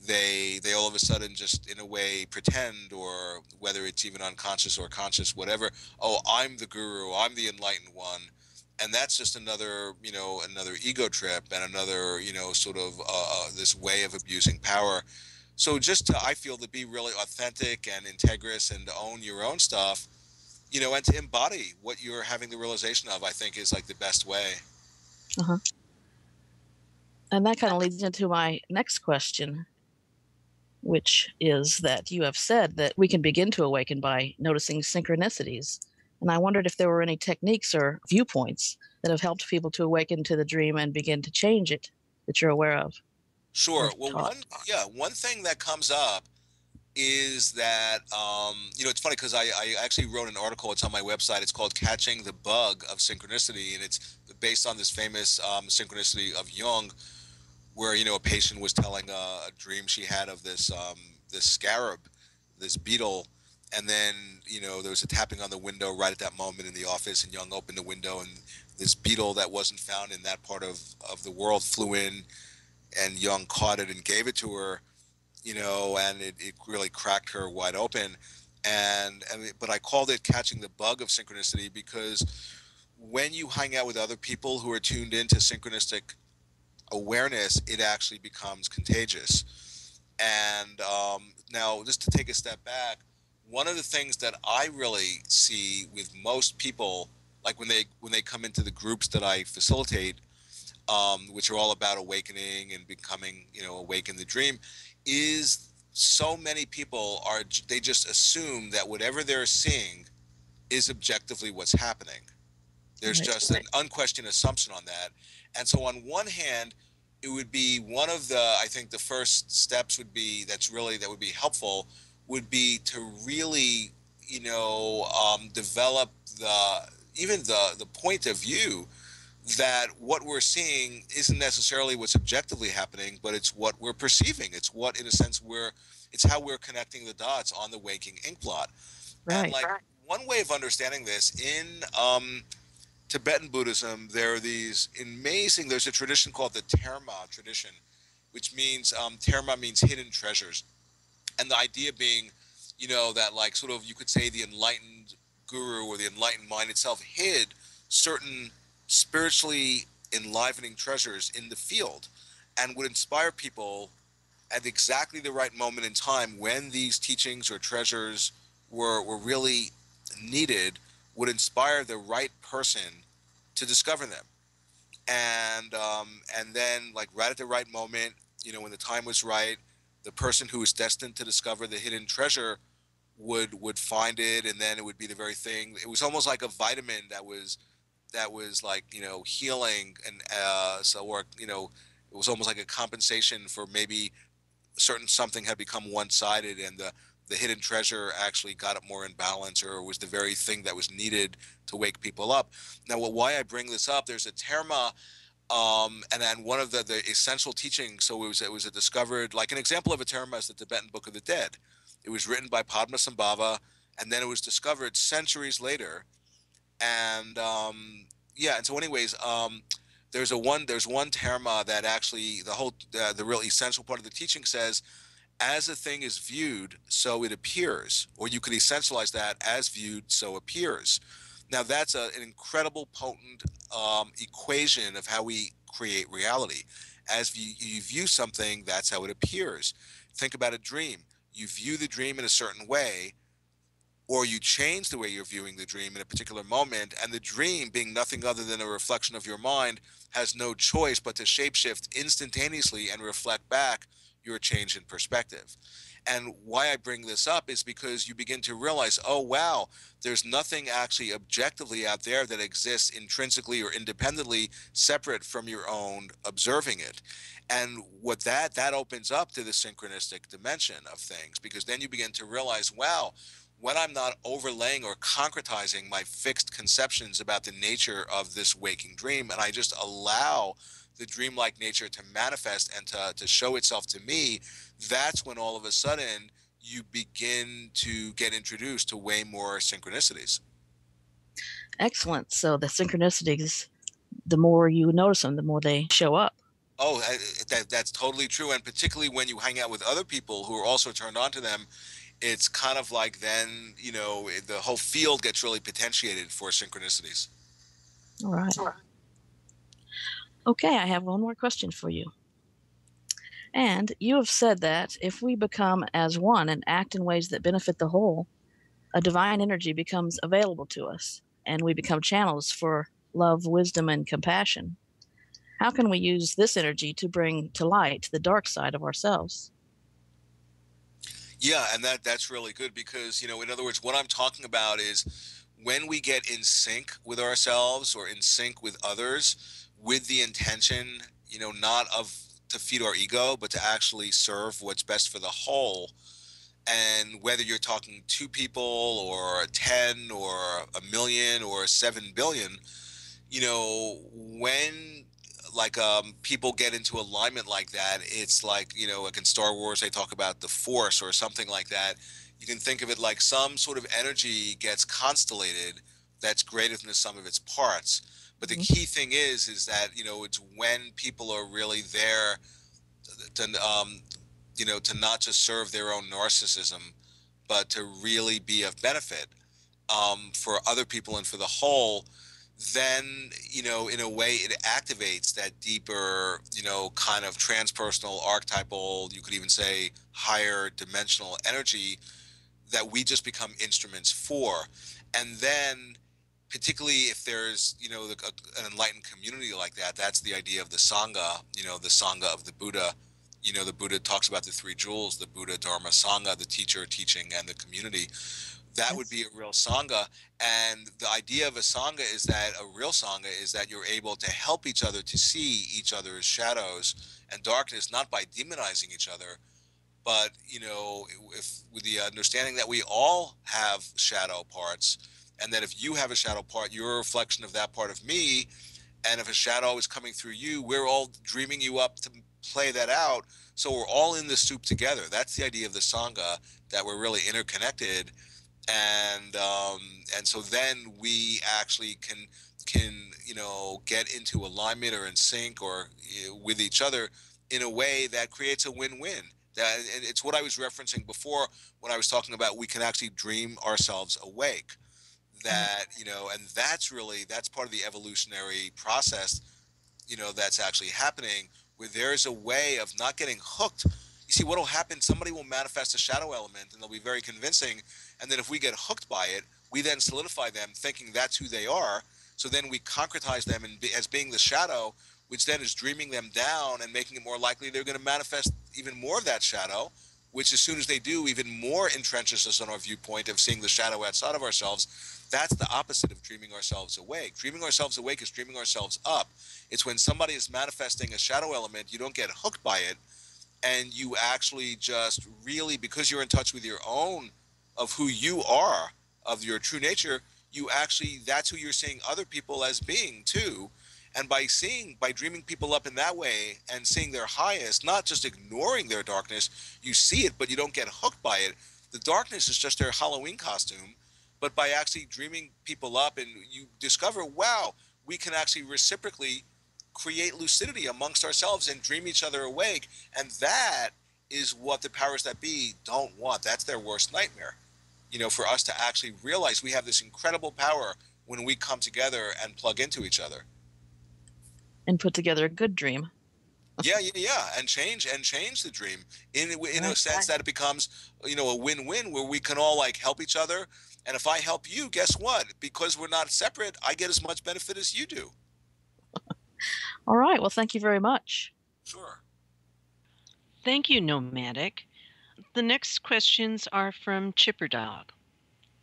They all of a sudden just, in a way, pretend, or whether it's even unconscious or conscious, whatever, oh, I'm the guru, I'm the enlightened one. And that's just another, you know, another ego trip, and another, you know, sort of this way of abusing power. So just to, I feel, to be really authentic and integrous, and to own your own stuff, you know, and to embody what you're having the realization of, I think, is like the best way. Uh-huh. And that kind of leads into my next question, which is that you have said that we can begin to awaken by noticing synchronicities. And I wondered if there were any techniques or viewpoints that have helped people to awaken to the dream and begin to change it that you're aware of. Sure. Well, one thing that comes up is that, you know, it's funny because I actually wrote an article. It's on my website. It's called "Catching the Bug of Synchronicity," and it's based on this famous synchronicity of Jung, where, you know, a patient was telling a dream she had of this scarab, this beetle, and then, you know, there was a tapping on the window right at that moment in the office, and Jung opened the window, and this beetle that wasn't found in that part of the world flew in, and Jung caught it and gave it to her, you know, and it really cracked her wide open. But I called it "Catching the Bug of Synchronicity," because when you hang out with other people who are tuned into synchronistic awareness, it actually becomes contagious. And now, just to take a step back, one of the things that I really see with most people like when they come into the groups that I facilitate, which are all about awakening and becoming, awake in the dream, is so many people they just assume that whatever they're seeing is objectively what's happening. There's just an unquestioned assumption on that. And so on one hand, it would be one of I think the first steps would be, that would be helpful, would be to really, develop the point of view that what we're seeing isn't necessarily what's objectively happening, but it's what we're perceiving. It's what, in a sense, it's how we're connecting the dots on the waking ink blot. Right. And like one way of understanding this in Tibetan Buddhism, there's a tradition called the Terma tradition, which means, Terma means hidden treasures. And the idea being, that like sort of, you could say the enlightened guru or the enlightened mind itself hid certain spiritually enlivening treasures in the field and would inspire people at exactly the right moment in time when these teachings or treasures were really needed, would inspire the right person to discover them. And then, like, right at the right moment, when the time was right, the person who was destined to discover the hidden treasure would find it, and then it would be the very thing. It was almost like a vitamin that was like, healing, and it was almost like a compensation for maybe something had become one-sided, and the hidden treasure actually got it more in balance, or was the very thing that was needed to wake people up. Now, why I bring this up, there's a terma, and then one of the essential teachings. So it was a discovered, like an example of a terma is the Tibetan Book of the Dead. It was written by Padmasambhava, and then it was discovered centuries later. And and so anyways, there's one terma that actually the real essential part of the teaching says, as a thing is viewed, so it appears, or you could essentialize that as viewed, so appears. Now that's an incredible potent equation of how we create reality. As you view something, that's how it appears. Think about a dream. You view the dream in a certain way, or you change the way you're viewing the dream in a particular moment, and the dream, being nothing other than a reflection of your mind, has no choice but to shapeshift instantaneously and reflect back your change in perspective. And why I bring this up is because you begin to realize, oh wow, there's nothing actually objectively out there that exists intrinsically or independently separate from your own observing it. And what that opens up to the synchronistic dimension of things, because then you begin to realize, wow, when I'm not overlaying or concretizing my fixed conceptions about the nature of this waking dream, and I just allow the dreamlike nature to manifest and to show itself to me, that's when all of a sudden you begin to get introduced to way more synchronicities. Excellent. So the synchronicities, the more you notice them, the more they show up. Oh, that's totally true. And particularly when you hang out with other people who are also turned on to them, it's kind of like then, the whole field gets really potentiated for synchronicities. All right. Okay, I have one more question for you. And you have said that if we become as one and act in ways that benefit the whole, a divine energy becomes available to us, and we become channels for love, wisdom, and compassion. How can we use this energy to bring to light the dark side of ourselves? Yeah, and that's really good because, in other words, what I'm talking about is when we get in sync with ourselves or in sync with others with the intention, not to feed our ego, but to actually serve what's best for the whole. And whether you're talking 2 people or 10 or 1,000,000 or 7 billion, when people get into alignment like that, it's like, like in Star Wars, they talk about the Force or something like that. You can think of it like some sort of energy gets constellated that's greater than the sum of its parts. But the key thing is that, it's when people are really there to, to not just serve their own narcissism, but to really be of benefit for other people and for the whole, then, in a way it activates that deeper, kind of transpersonal, archetypal, you could even say higher dimensional energy that we just become instruments for. And then particularly if there's, an enlightened community like that. That's the idea of the Sangha, the Sangha of the Buddha. The Buddha talks about the three jewels: the Buddha, Dharma, Sangha, the teacher, teaching, and the community. That would be a real Sangha. And the idea of a Sangha is that a real Sangha is that you're able to help each other to see each other's shadows and darkness, not by demonizing each other, but, if with the understanding that we all have shadow parts, and that if you have a shadow part, you're a reflection of that part of me. And if a shadow is coming through you, we're all dreaming you up to play that out. So we're all in the soup together. That's the idea of the Sangha, that we're really interconnected. And so then we actually can get into alignment or in sync or with each other in a way that creates a win-win. And it's what I was referencing before when I was talking about we can actually dream ourselves awake. That, and that's part of the evolutionary process, that's actually happening, where there's a way of not getting hooked. You see, what will happen, somebody will manifest a shadow element and they'll be very convincing. And then if we get hooked by it, we then solidify them thinking that's who they are. So then we concretize them as being the shadow, which then is dreaming them down and making it more likely they're going to manifest even more of that shadow, which as soon as they do, even more entrenches us on our viewpoint of seeing the shadow outside of ourselves. That's the opposite of dreaming ourselves awake. Dreaming ourselves awake is dreaming ourselves up. It's when somebody is manifesting a shadow element, you don't get hooked by it, and you actually just really, because you're in touch with your own, of who you are, of your true nature, you actually, that's who you're seeing other people as being too. And by dreaming people up in that way and seeing their highest, not just ignoring their darkness, you see it, but you don't get hooked by it. The darkness is just their Halloween costume. But by actually dreaming people up, and you discover, wow, we can actually reciprocally create lucidity amongst ourselves and dream each other awake. And that is what the powers that be don't want. That's their worst nightmare. For us to actually realize we have this incredible power when we come together and plug into each other. And put together a good dream. Yeah. And change the dream in a sense that it becomes, a win-win, where we can all help each other. And if I help you, guess what? Because we're not separate, I get as much benefit as you do. All right. Well, thank you very much. Sure. Thank you, Nomadic. The next questions are from Chipper Dog.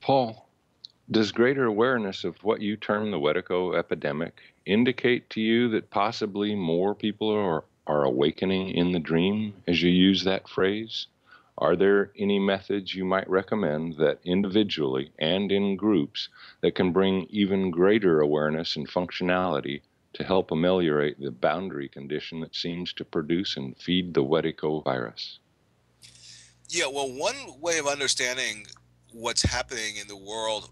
Paul, does greater awareness of what you term the Watiko epidemic indicate to you that possibly more people are awakening in the dream, as you use that phrase? Are there any methods you might recommend that individually and in groups that can bring even greater awareness and functionality to help ameliorate the boundary condition that seems to produce and feed the Watiko virus? Yeah, well, one way of understanding what's happening in the world,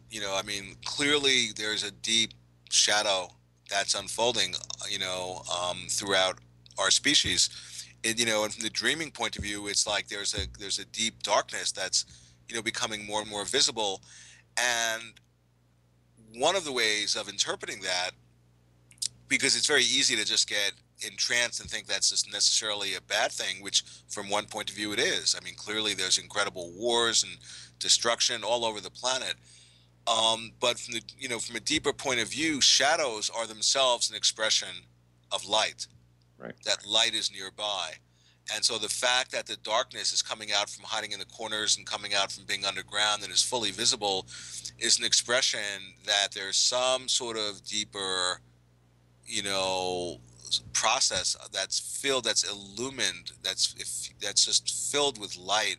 clearly there's a deep shadow that's unfolding, throughout our species. And from the dreaming point of view, it's like there's a deep darkness that's, becoming more and more visible. And one of the ways of interpreting that, because it's very easy to just get entranced and think that's just necessarily a bad thing, which from one point of view it is. Clearly there's incredible wars and destruction all over the planet. But from a deeper point of view, shadows are themselves an expression of light. Right. That light is nearby. And so the fact that the darkness is coming out from hiding in the corners and coming out from being underground and is fully visible is an expression that there's some sort of deeper, process that's filled, that's illumined, that's just filled with light,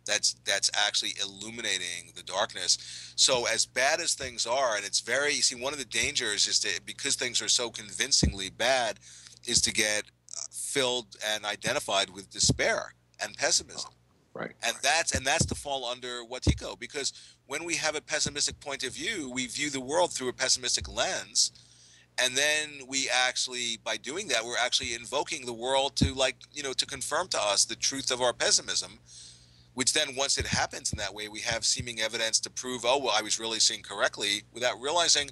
that's actually illuminating the darkness. So as bad as things are, and it's very, you see, one of the dangers is that because things are so convincingly bad, is to get filled and identified with despair and pessimism. Right. And that's to fall under Watiko, because when we have a pessimistic point of view, we view the world through a pessimistic lens. And then we actually, by doing that, we're actually invoking the world to to confirm to us the truth of our pessimism, which then once it happens in that way, we have seeming evidence to prove, oh, well, I was really seeing correctly, without realizing,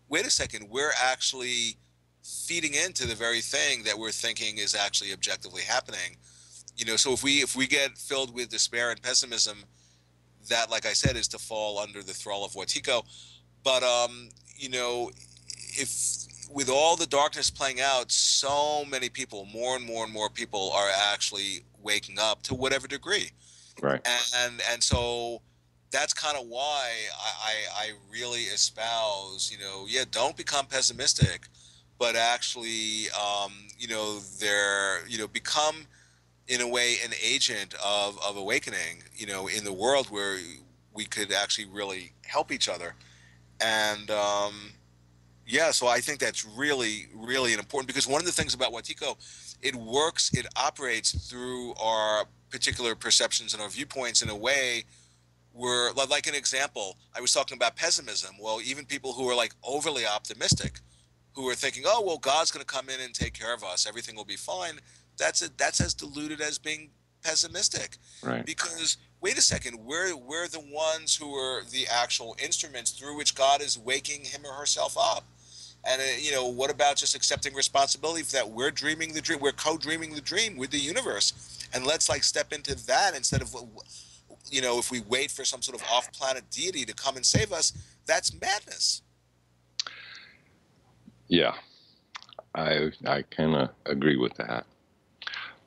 wait a second, we're actually feeding into the very thing that we're thinking is actually objectively happening. So if we get filled with despair and pessimism, that, like I said, is to fall under the thrall of Watiko. But you know, if with all the darkness playing out, so many people, more and more and more people are actually waking up to whatever degree. Right. And so that's kind of why I really espouse, you know, yeah, don't become pessimistic, but actually, you know, become in a way an agent of awakening, you know, in the world where we could actually really help each other. And yeah, so I think that's really, really important, because one of the things about Watiko, it operates through our particular perceptions and our viewpoints in a way where, like an example, I was talking about pessimism. Well, even people who are like overly optimistic, who are thinking, oh, well, God's going to come in and take care of us, everything will be fine. That's as diluted as being pessimistic, Right. because wait a second, we're the ones who are the actual instruments through which God is waking him or herself up. And you know, what about just accepting responsibility for that? We're dreaming the dream. We're co-dreaming the dream with the universe, and let's like step into that instead of, you know, if we wait for some sort of off-planet deity to come and save us, that's madness. Yeah, I kind of agree with that.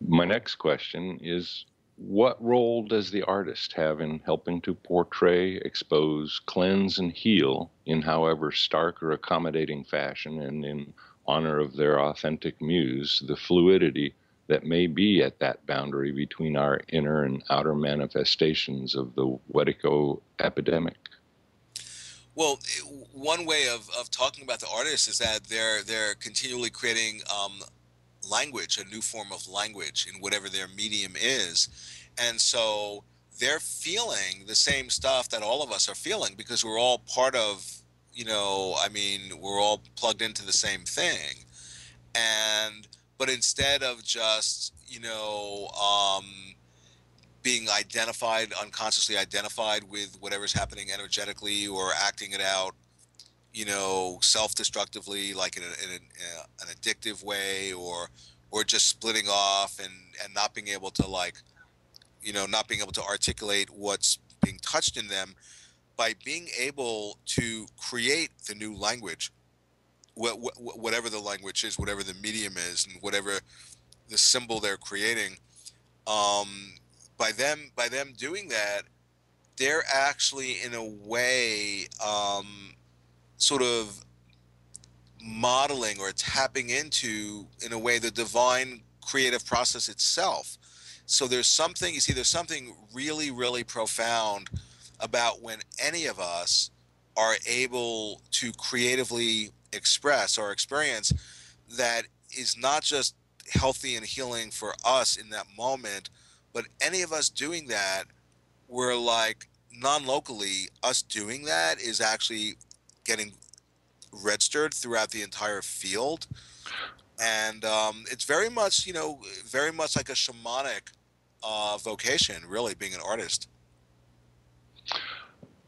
My next question is, what role does the artist have in helping to portray, expose, cleanse, and heal in however stark or accommodating fashion, and in honor of their authentic muse, the fluidity that may be at that boundary between our inner and outer manifestations of the Watiko epidemic? Well, one way of talking about the artist is that they're continually creating language, a new form of language in whatever their medium is. And so they're feeling the same stuff that all of us are feeling, because we're all part of, you know, I mean, we're all plugged into the same thing. And, but instead of just, you know, being identified, unconsciously identified with whatever's happening energetically, or acting it out, you know, self-destructively, like in an addictive way, or just splitting off and not being able to, like, you know, not being able to articulate what's being touched in them, by being able to create the new language, whatever the language is, whatever the medium is, and whatever the symbol they're creating. Um, by them doing that, they're actually in a way sort of modeling or tapping into, in a way, the divine creative process itself. So there's something, you see, there's something really, really profound about when any of us are able to creatively express our experience, that is not just healthy and healing for us in that moment, but any of us doing that, we're like, non-locally, us doing that is actually getting registered throughout the entire field. And it's very much, you know, very much like a shamanic vocation, really, being an artist.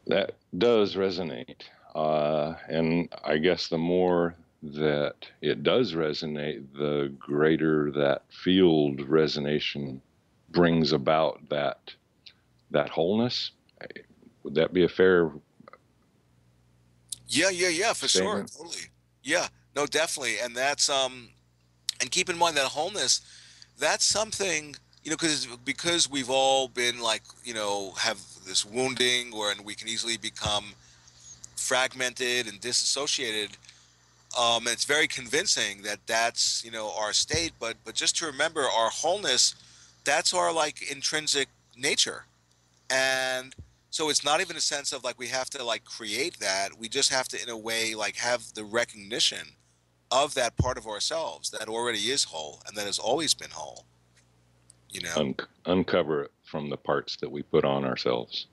That does resonate. And I guess the more that it does resonate, the greater that field resonation brings about that wholeness. Would that be a fair Yeah, for sure, statement? totally. Yeah, no, definitely. And that's and keep in mind that wholeness, that's something, you know, because we've all been, like, you know, have this wounding, or and we can easily become fragmented and disassociated. And it's very convincing that that's, you know, our state, but just to remember our wholeness, that's our, like, intrinsic nature. And so it's not even a sense of like we have to like create that, we just have to, in a way, like, have the recognition of that part of ourselves that already is whole and that has always been whole, you know. Uncover it from the parts that we put on ourselves.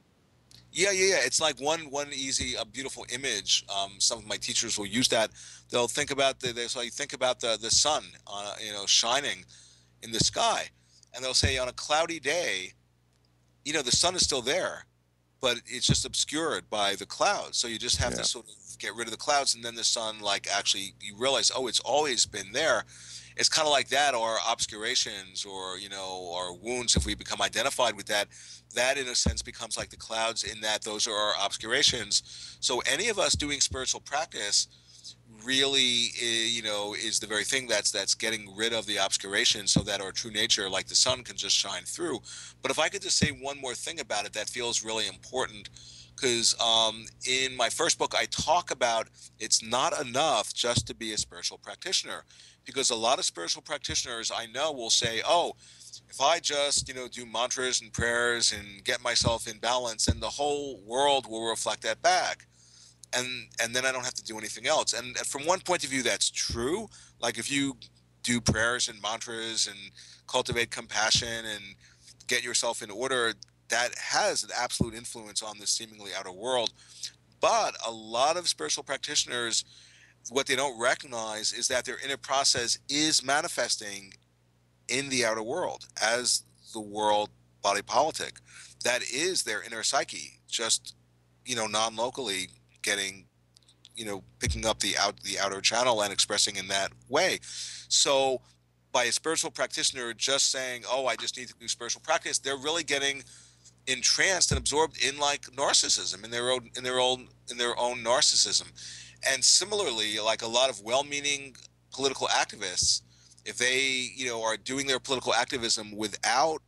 Yeah, it's like one easy, a beautiful image. Some of my teachers will use that. They'll think about so you think about the sun, you know, shining in the sky, and they'll say on a cloudy day, you know, the sun is still there, but it's just obscured by the clouds. So you just have to Yeah. sort of get rid of the clouds, and then the sun, like, actually, you realize, oh, it's always been there. it's kind of like that, or obscurations, or or wounds. If we become identified with that, that in a sense becomes like the clouds, in that those are our obscurations. So any of us doing spiritual practice really is the very thing that's getting rid of the obscuration, so that our true nature, like the sun, can just shine through. But if I could just say one more thing about it that feels really important, because in my first book I talk about, it's not enough just to be a spiritual practitioner, because a lot of spiritual practitioners I know will say, oh, if I just do mantras and prayers and get myself in balance, and the whole world will reflect that back, and then I don't have to do anything else. And from one point of view, that's true. Like if you do prayers and mantras and cultivate compassion and get yourself in order, that has an absolute influence on the seemingly outer world. But a lot of spiritual practitioners, what they don't recognize is that their inner process is manifesting in the outer world as the world body politic. That is their inner psyche, just non-locally getting, picking up the outer channel and expressing in that way. So by a spiritual practitioner just saying, oh, I just need to do spiritual practice, they're really getting entranced and absorbed in like narcissism, in their own narcissism. And similarly, like a lot of well-meaning political activists, if they are doing their political activism without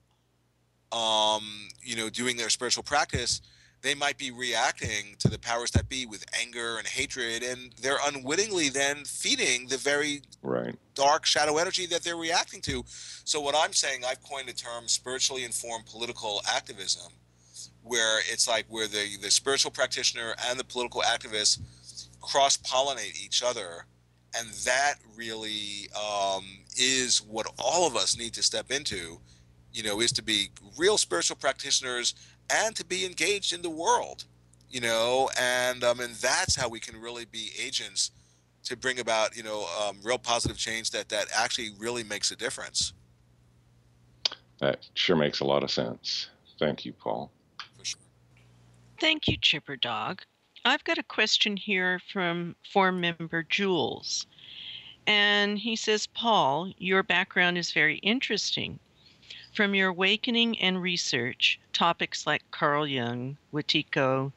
doing their spiritual practice, they might be reacting to the powers that be with anger and hatred, and they're unwittingly then feeding the very dark shadow energy that they're reacting to. So what I'm saying, I've coined the term spiritually informed political activism, where it's like where the spiritual practitioner and the political activist cross-pollinate each other. And that really is what all of us need to step into, is to be real spiritual practitioners and to be engaged in the world, and that's how we can really be agents to bring about, real positive change that actually really makes a difference. That sure makes a lot of sense. Thank you, Paul. For sure. Thank you, Chipper Dog. I've got a question here from forum member Jules. And he says, Paul, your background is very interesting. From your awakening and research, topics like Carl Jung, Watiko,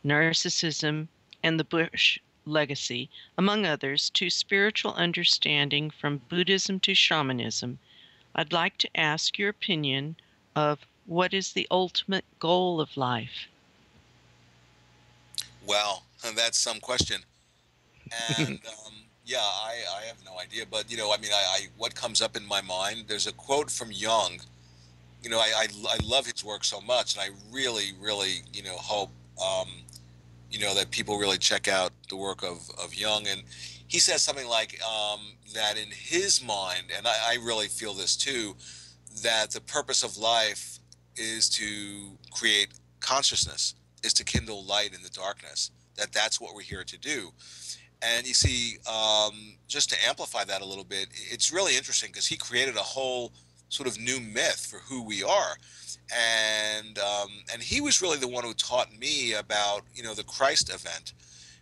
narcissism, and the Bush legacy, among others, to spiritual understanding from Buddhism to shamanism, I'd like to ask your opinion of what is the ultimate goal of life? Well, that's some question. And yeah, I have no idea. But, what comes up in my mind, there's a quote from Jung. I love his work so much, and I really, really, hope, that people really check out the work of Jung. And he says something like that in his mind, and I really feel this too, that the purpose of life is to create consciousness, is to kindle light in the darkness, that's what we're here to do. And you see, just to amplify that a little bit, it's really interesting because he created a whole sort of new myth for who we are. And he was really the one who taught me about, the Christ event,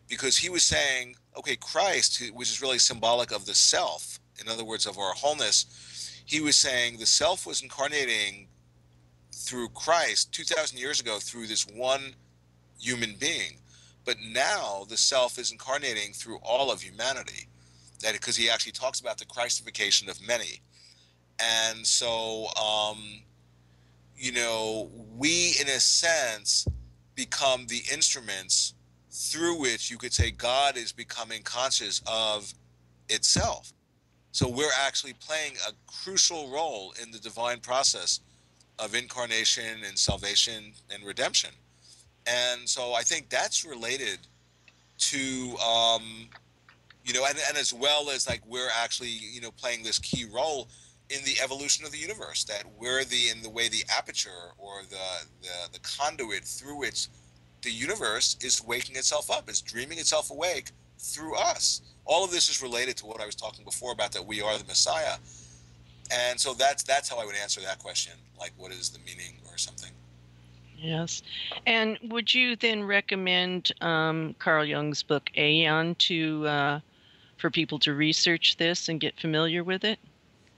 because he was saying, okay, Christ, which is really symbolic of the self, in other words, of our wholeness, he was saying the self was incarnating through Christ 2,000 years ago through this one human being. But now the self is incarnating through all of humanity. That because he actually talks about the Christification of many. And so, we, in a sense, become the instruments through which you could say God is becoming conscious of itself. So we're actually playing a crucial role in the divine process of incarnation and salvation and redemption. And so I think that's related to, and as well as like we're actually, playing this key role in the evolution of the universe, that we're in the way the aperture or the conduit through which the universe is waking itself up, is dreaming itself awake through us. All of this is related to what I was talking before about, that we are the Messiah. And so that's how I would answer that question, like what is the meaning or something. Yes. And would you then recommend Carl Jung's book Aeon to for people to research this and get familiar with it?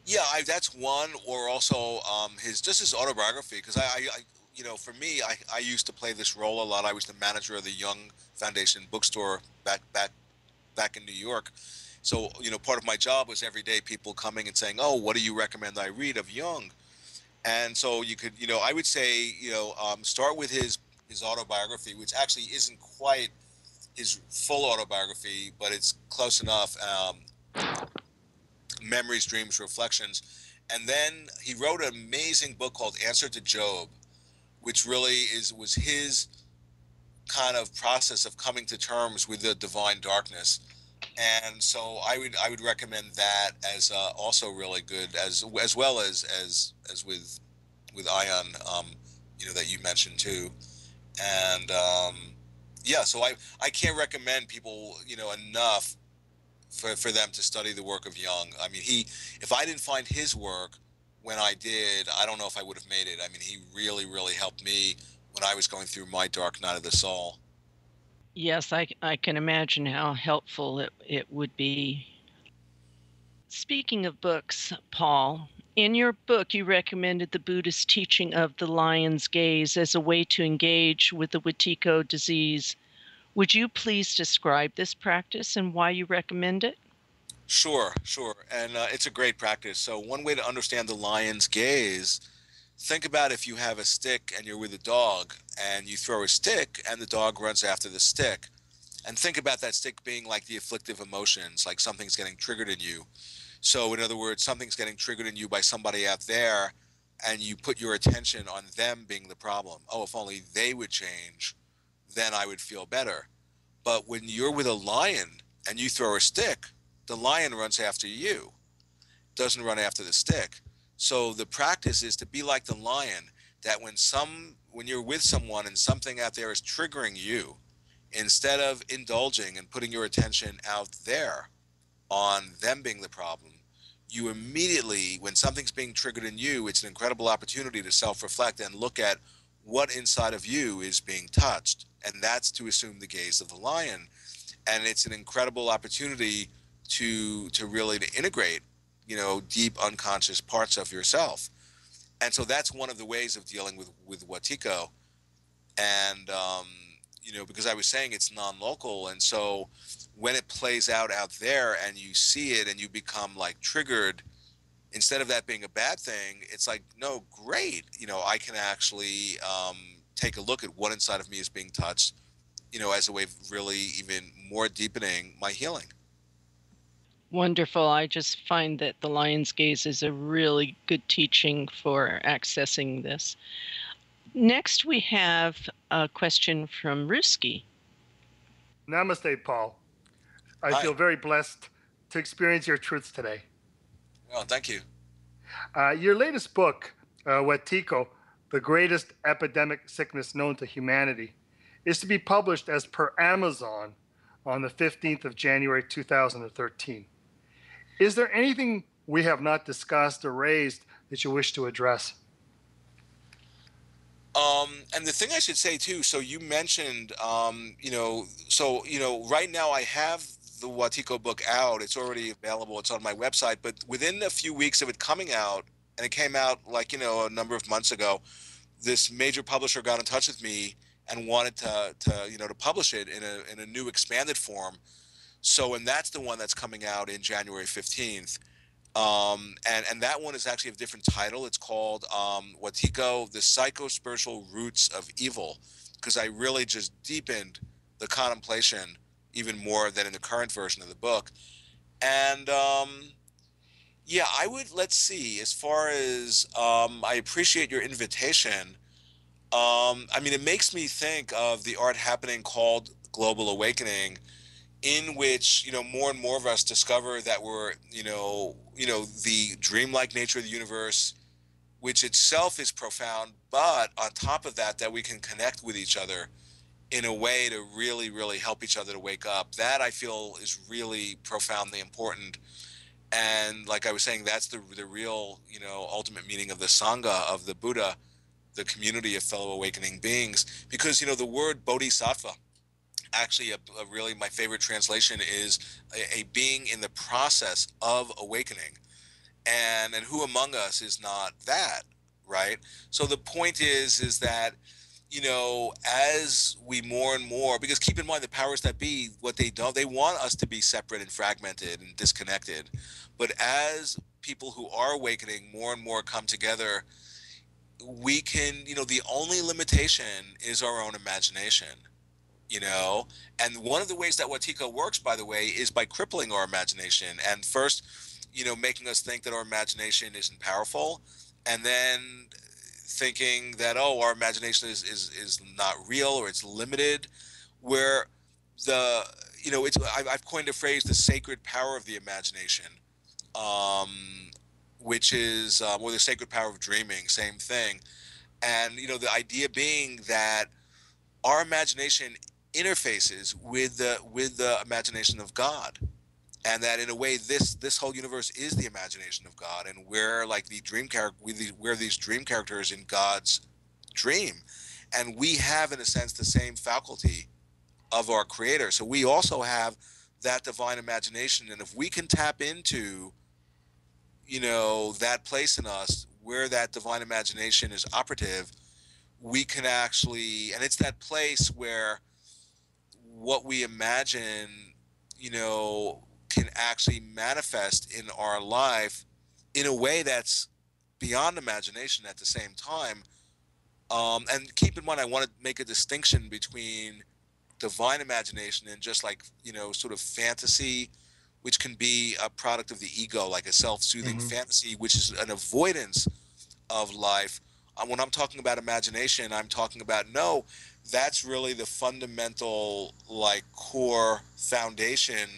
Yeah, that's one, or also his autobiography, because for me, I used to play this role a lot. I was the manager of the Young Foundation bookstore back in New York. So, part of my job was every day people coming and saying, "Oh, what do you recommend I read of Jung?" And so you could, I would say, start with his autobiography, which actually isn't quite his full autobiography, but it's close enough. Memories, Dreams, Reflections. And then he wrote an amazing book called Answer to Job, which really was his kind of process of coming to terms with the divine darkness. And so I would recommend that as also really good, as well as with Ion, that you mentioned too. And yeah, so I can't recommend people enough for them to study the work of Jung. I mean, if I didn't find his work when I did, I don't know if I would have made it. I mean, he really, really helped me when I was going through my dark night of the soul. Yes, I can imagine how helpful it would be. Speaking of books, Paul, in your book, you recommended the Buddhist teaching of the lion's gaze as a way to engage with the Watiko disease. Would you please describe this practice and why you recommend it? Sure. And it's a great practice. So one way to understand the lion's gaze, think about if you have a stick and you're with a dog and you throw a stick and the dog runs after the stick. And think about that stick being like the afflictive emotions, like something's getting triggered in you. So in other words, something's getting triggered in you by somebody out there, and you put your attention on them being the problem. Oh, if only they would change, then I would feel better. But when you're with a lion and you throw a stick, the lion runs after you, doesn't run after the stick. So the practice is to be like the lion, that when you're with someone and something out there is triggering you, instead of indulging and putting your attention out there on them being the problem, you immediately, when something's being triggered in you, it's an incredible opportunity to self-reflect and look at what inside of you is being touched. And that's to assume the gaze of the lion. And it's an incredible opportunity to really to integrate, deep unconscious parts of yourself. And so that's one of the ways of dealing with Watiko. And, because I was saying it's non-local. And so when it plays out there and you see it and you become like triggered, instead of that being a bad thing, it's like, no, great. I can actually take a look at what inside of me is being touched, as a way of really even more deepening my healing. Wonderful. I just find that the lion's gaze is a really good teaching for accessing this. Next, we have a question from Ruski. Namaste, Paul. I Hi. feel very blessed to experience your truths today. Well, thank you. Your latest book, Watiko, The Greatest Epidemic Sickness Known to Humanity, is to be published as per Amazon on the 15th of January 2013. Is there anything we have not discussed or raised that you wish to address? And the thing I should say too, so you mentioned, right now I have the Watiko book out. It's already available. It's on my website. But within a few weeks of it coming out, and it came out a number of months ago, this major publisher got in touch with me and wanted to publish it in a new expanded form. So, and that's the one that's coming out in January 15th. And that one is actually a different title. It's called Watiko, the Psycho-Spiritual Roots of Evil, because I really just deepened the contemplation even more than in the current version of the book. And yeah, let's see, as far as I appreciate your invitation. I mean, it makes me think of the art happening called Global Awakening, in which more and more of us discover that we're the dreamlike nature of the universe, which itself is profound, but on top of that we can connect with each other in a way to really, really help each other to wake up. That I feel is really profoundly important. And like I was saying, that's the real ultimate meaning of the Sangha of the Buddha, the community of fellow awakening beings. Because the word bodhisattva actually a really, my favorite translation is a being in the process of awakening. And who among us is not that, right? So the point is that, you know, as we more and more, because keep in mind the powers that be, what they don't, they want us to be separate and fragmented and disconnected. But as people who are awakening more and more come together, we can, you know, the only limitation is our own imagination, you know. And one of the ways that Watiko works, by the way, is by crippling our imagination, and first, you know, making us think that our imagination isn't powerful, and then thinking that, oh, our imagination is not real, or it's limited, where the, you know, it's, I've coined a phrase, the sacred power of the imagination, um, which is, or the sacred power of dreaming, same thing. And, you know, the idea being that our imagination interfaces with the imagination of God, and that in a way this whole universe is the imagination of God, and we're like the dream character, we're these dream characters in God's dream, and we have in a sense the same faculty of our creator. So we also have that divine imagination, and if we can tap into, you know, that place in us where that divine imagination is operative, we can actually, and it's that place where what we imagine, you know, can actually manifest in our life in a way that's beyond imagination at the same time. And keep in mind, I want to make a distinction between divine imagination and just like, you know, sort of fantasy, which can be a product of the ego, like a self-soothing fantasy, which is an avoidance of life. When I'm talking about imagination, I'm talking about, no, that's really the fundamental, like, core foundation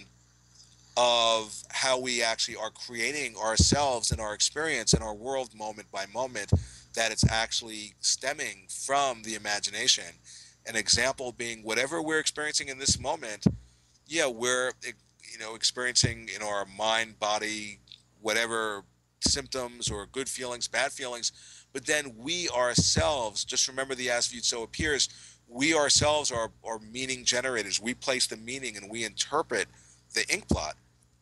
of how we actually are creating ourselves and our experience and our world moment by moment, that it's actually stemming from the imagination. An example being whatever we're experiencing in this moment, yeah, we're, you know, experiencing in our mind, body, whatever symptoms or good feelings, bad feelings, but then we ourselves, just remember the as viewed so appears, we ourselves are meaning generators. We place the meaning and we interpret the ink blot.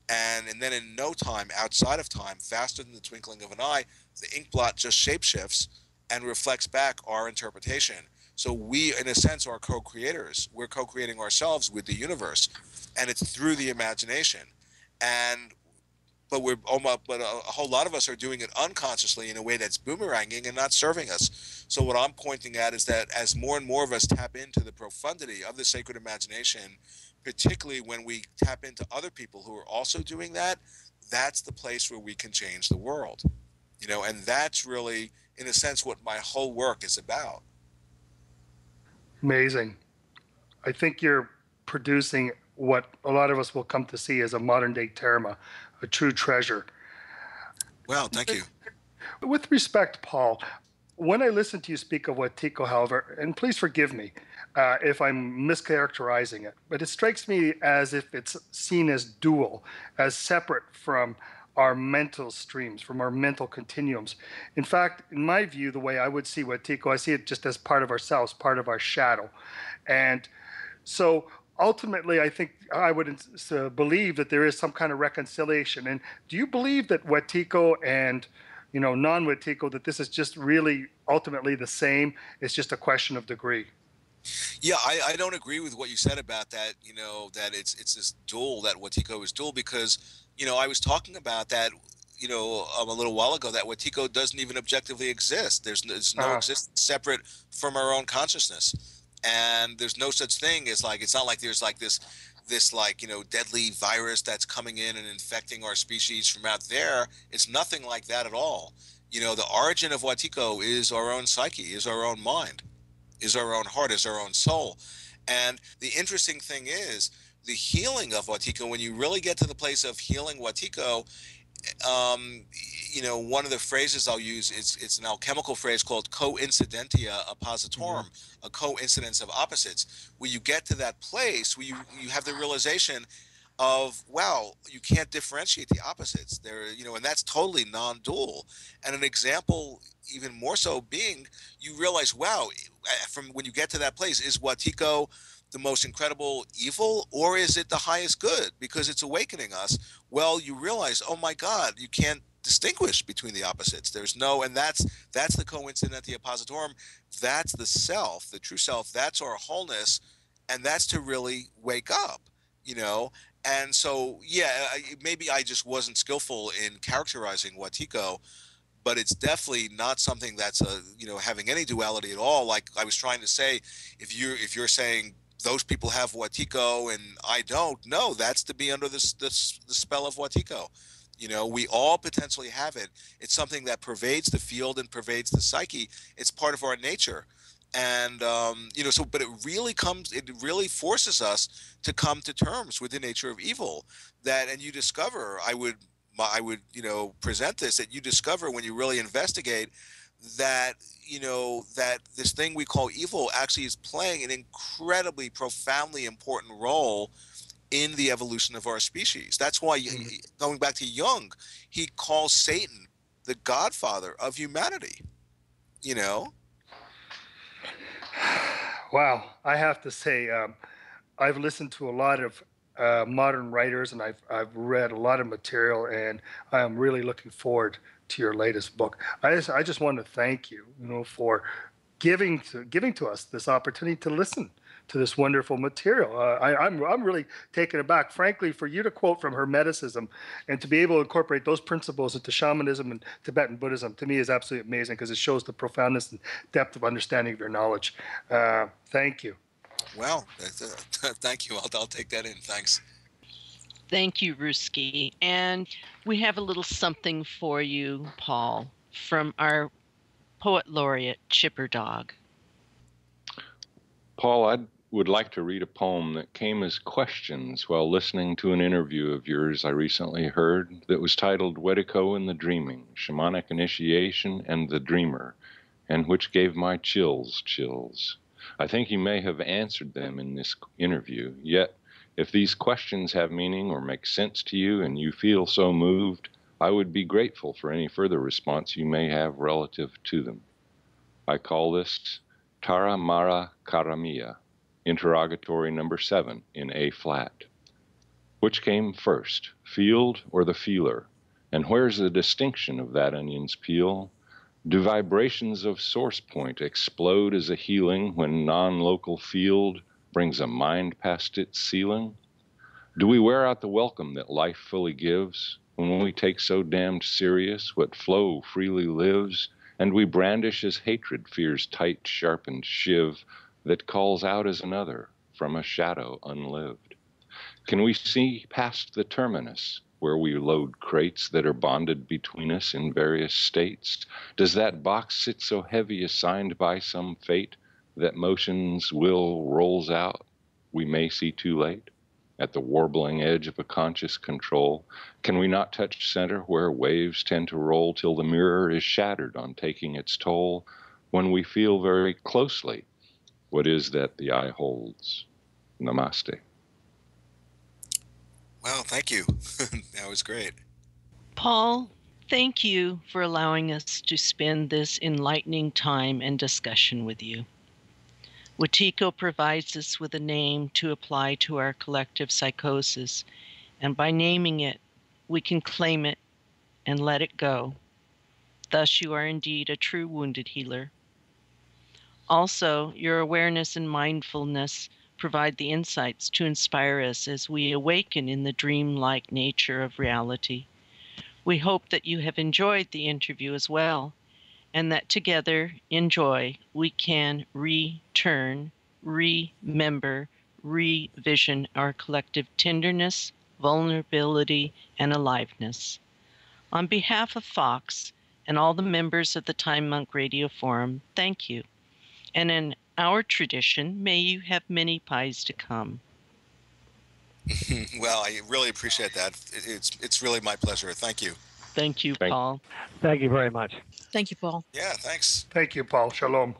And then in no time, outside of time, faster than the twinkling of an eye, the ink blot just shapeshifts and reflects back our interpretation. So we, in a sense, are co-creators. We're co-creating ourselves with the universe, and it's through the imagination. And but a whole lot of us are doing it unconsciously in a way that's boomeranging and not serving us. So what I'm pointing at is that as more and more of us tap into the profundity of the sacred imagination, particularly when we tap into other people who are also doing that, that's the place where we can change the world. You know, and that's really, in a sense, what my whole work is about. Amazing. I think you're producing what a lot of us will come to see as a modern day terma, a true treasure. Well, thank you. With respect, Paul, when I listen to you speak of Watiko, however, and please forgive me if I'm mischaracterizing it, but it strikes me as if it's seen as dual, as separate from our mental streams, from our mental continuums. In fact, in my view, the way I would see Watiko, I see it just as part of ourselves, part of our shadow. And so ultimately, I think I would believe that there is some kind of reconciliation. And do you believe that Watiko and, you know, non-Watiko, that this is just really ultimately the same? It's just a question of degree. Yeah, I don't agree with what you said about that, you know, that it's this dual, that Watiko is dual, because, you know, I was talking about that, you know, a little while ago, that Watiko doesn't even objectively exist. There's no existence separate from our own consciousness. And there's no such thing as, like, it's not like there's like this like, you know, deadly virus that's coming in and infecting our species from out there. It's nothing like that at all. You know, the origin of Watiko is our own psyche, is our own mind, is our own heart, is our own soul. And the interesting thing is the healing of Watiko, when you really get to the place of healing Watiko, you know, one of the phrases I'll use, it's an alchemical phrase called coincidentia oppositorum, a coincidence of opposites, where you get to that place where you have the realization of, wow, you can't differentiate the opposites there, you know, and that's totally non-dual. And an example even more so being, you realize, wow, from when you get to that place, is Watiko the most incredible evil, or is it the highest good because it's awakening us? Well, you realize, oh my God, you can't distinguish between the opposites. There's no, and that's the coincidentity oppositorum. That's the self, the true self. That's our wholeness, and that's to really wake up, you know. And so, yeah, maybe I just wasn't skillful in characterizing Watiko, but it's definitely not something that's having any duality at all. Like I was trying to say, if you're saying those people have Watiko and I don't, no, that's to be under the spell of Watiko. You know, we all potentially have it. It's something that pervades the field and pervades the psyche. It's part of our nature. And but it really forces us to come to terms with the nature of evil. And you discover, I would present this, that you discover when you really investigate that that this thing we call evil actually is playing an incredibly profoundly important role in the evolution of our species. That's why, going back to Jung, he calls Satan the godfather of humanity. Wow, I have to say, I've listened to a lot of modern writers, and I've read a lot of material, and I am really looking forward to your latest book. I just want to thank you, for giving to us this opportunity to listen to this wonderful material. I'm really taken aback, frankly, for you to quote from Hermeticism and to be able to incorporate those principles into shamanism and Tibetan Buddhism, to me, is absolutely amazing, because it shows the profoundness and depth of understanding of your knowledge. Thank you. Well, thank you. I'll take that in. Thanks. Thank you, Ruski. And we have a little something for you, Paul, from our poet laureate, Chipper Dog. Paul, I would like to read a poem that came as questions while listening to an interview of yours I recently heard that was titled Watiko and the Dreaming, Shamanic Initiation and the Dreamer, and which gave my chills. I think you may have answered them in this interview, yet if these questions have meaning or make sense to you and you feel so moved, I would be grateful for any further response you may have relative to them. I call this Tara Mara Karamia, interrogatory number 7 in A flat. Which came first, field or the feeler? And where's the distinction of that onion's peel? Do vibrations of source point explode as a healing when non-local field brings a mind past its ceiling? Do we wear out the welcome that life fully gives when we take so damned serious what flow freely lives, and we brandish as hatred fear's tight sharpened shiv that calls out as another from a shadow unlived? Can we see past the terminus where we load crates that are bonded between us in various states? Does that box sit so heavy assigned by some fate that motion's will rolls out we may see too late? At the warbling edge of a conscious control, can we not touch center where waves tend to roll till the mirror is shattered on taking its toll, when we feel very closely what is that the eye holds? Namaste. Wow, thank you. That was great. Paul, thank you for allowing us to spend this enlightening time and discussion with you. Watiko provides us with a name to apply to our collective psychosis, and by naming it, we can claim it and let it go. Thus, you are indeed a true wounded healer. Also, your awareness and mindfulness provide the insights to inspire us as we awaken in the dreamlike nature of reality. We hope that you have enjoyed the interview as well, and that together, in joy, we can return, remember, revision our collective tenderness, vulnerability, and aliveness. On behalf of Fox and all the members of the Time Monk Radio Forum, thank you. And in our tradition, may you have many pies to come. Well, I really appreciate that. It's really my pleasure. Thank you. Thank you, Paul. Thank you very much. Thank you, Paul. Yeah, thanks. Thank you, Paul. Shalom.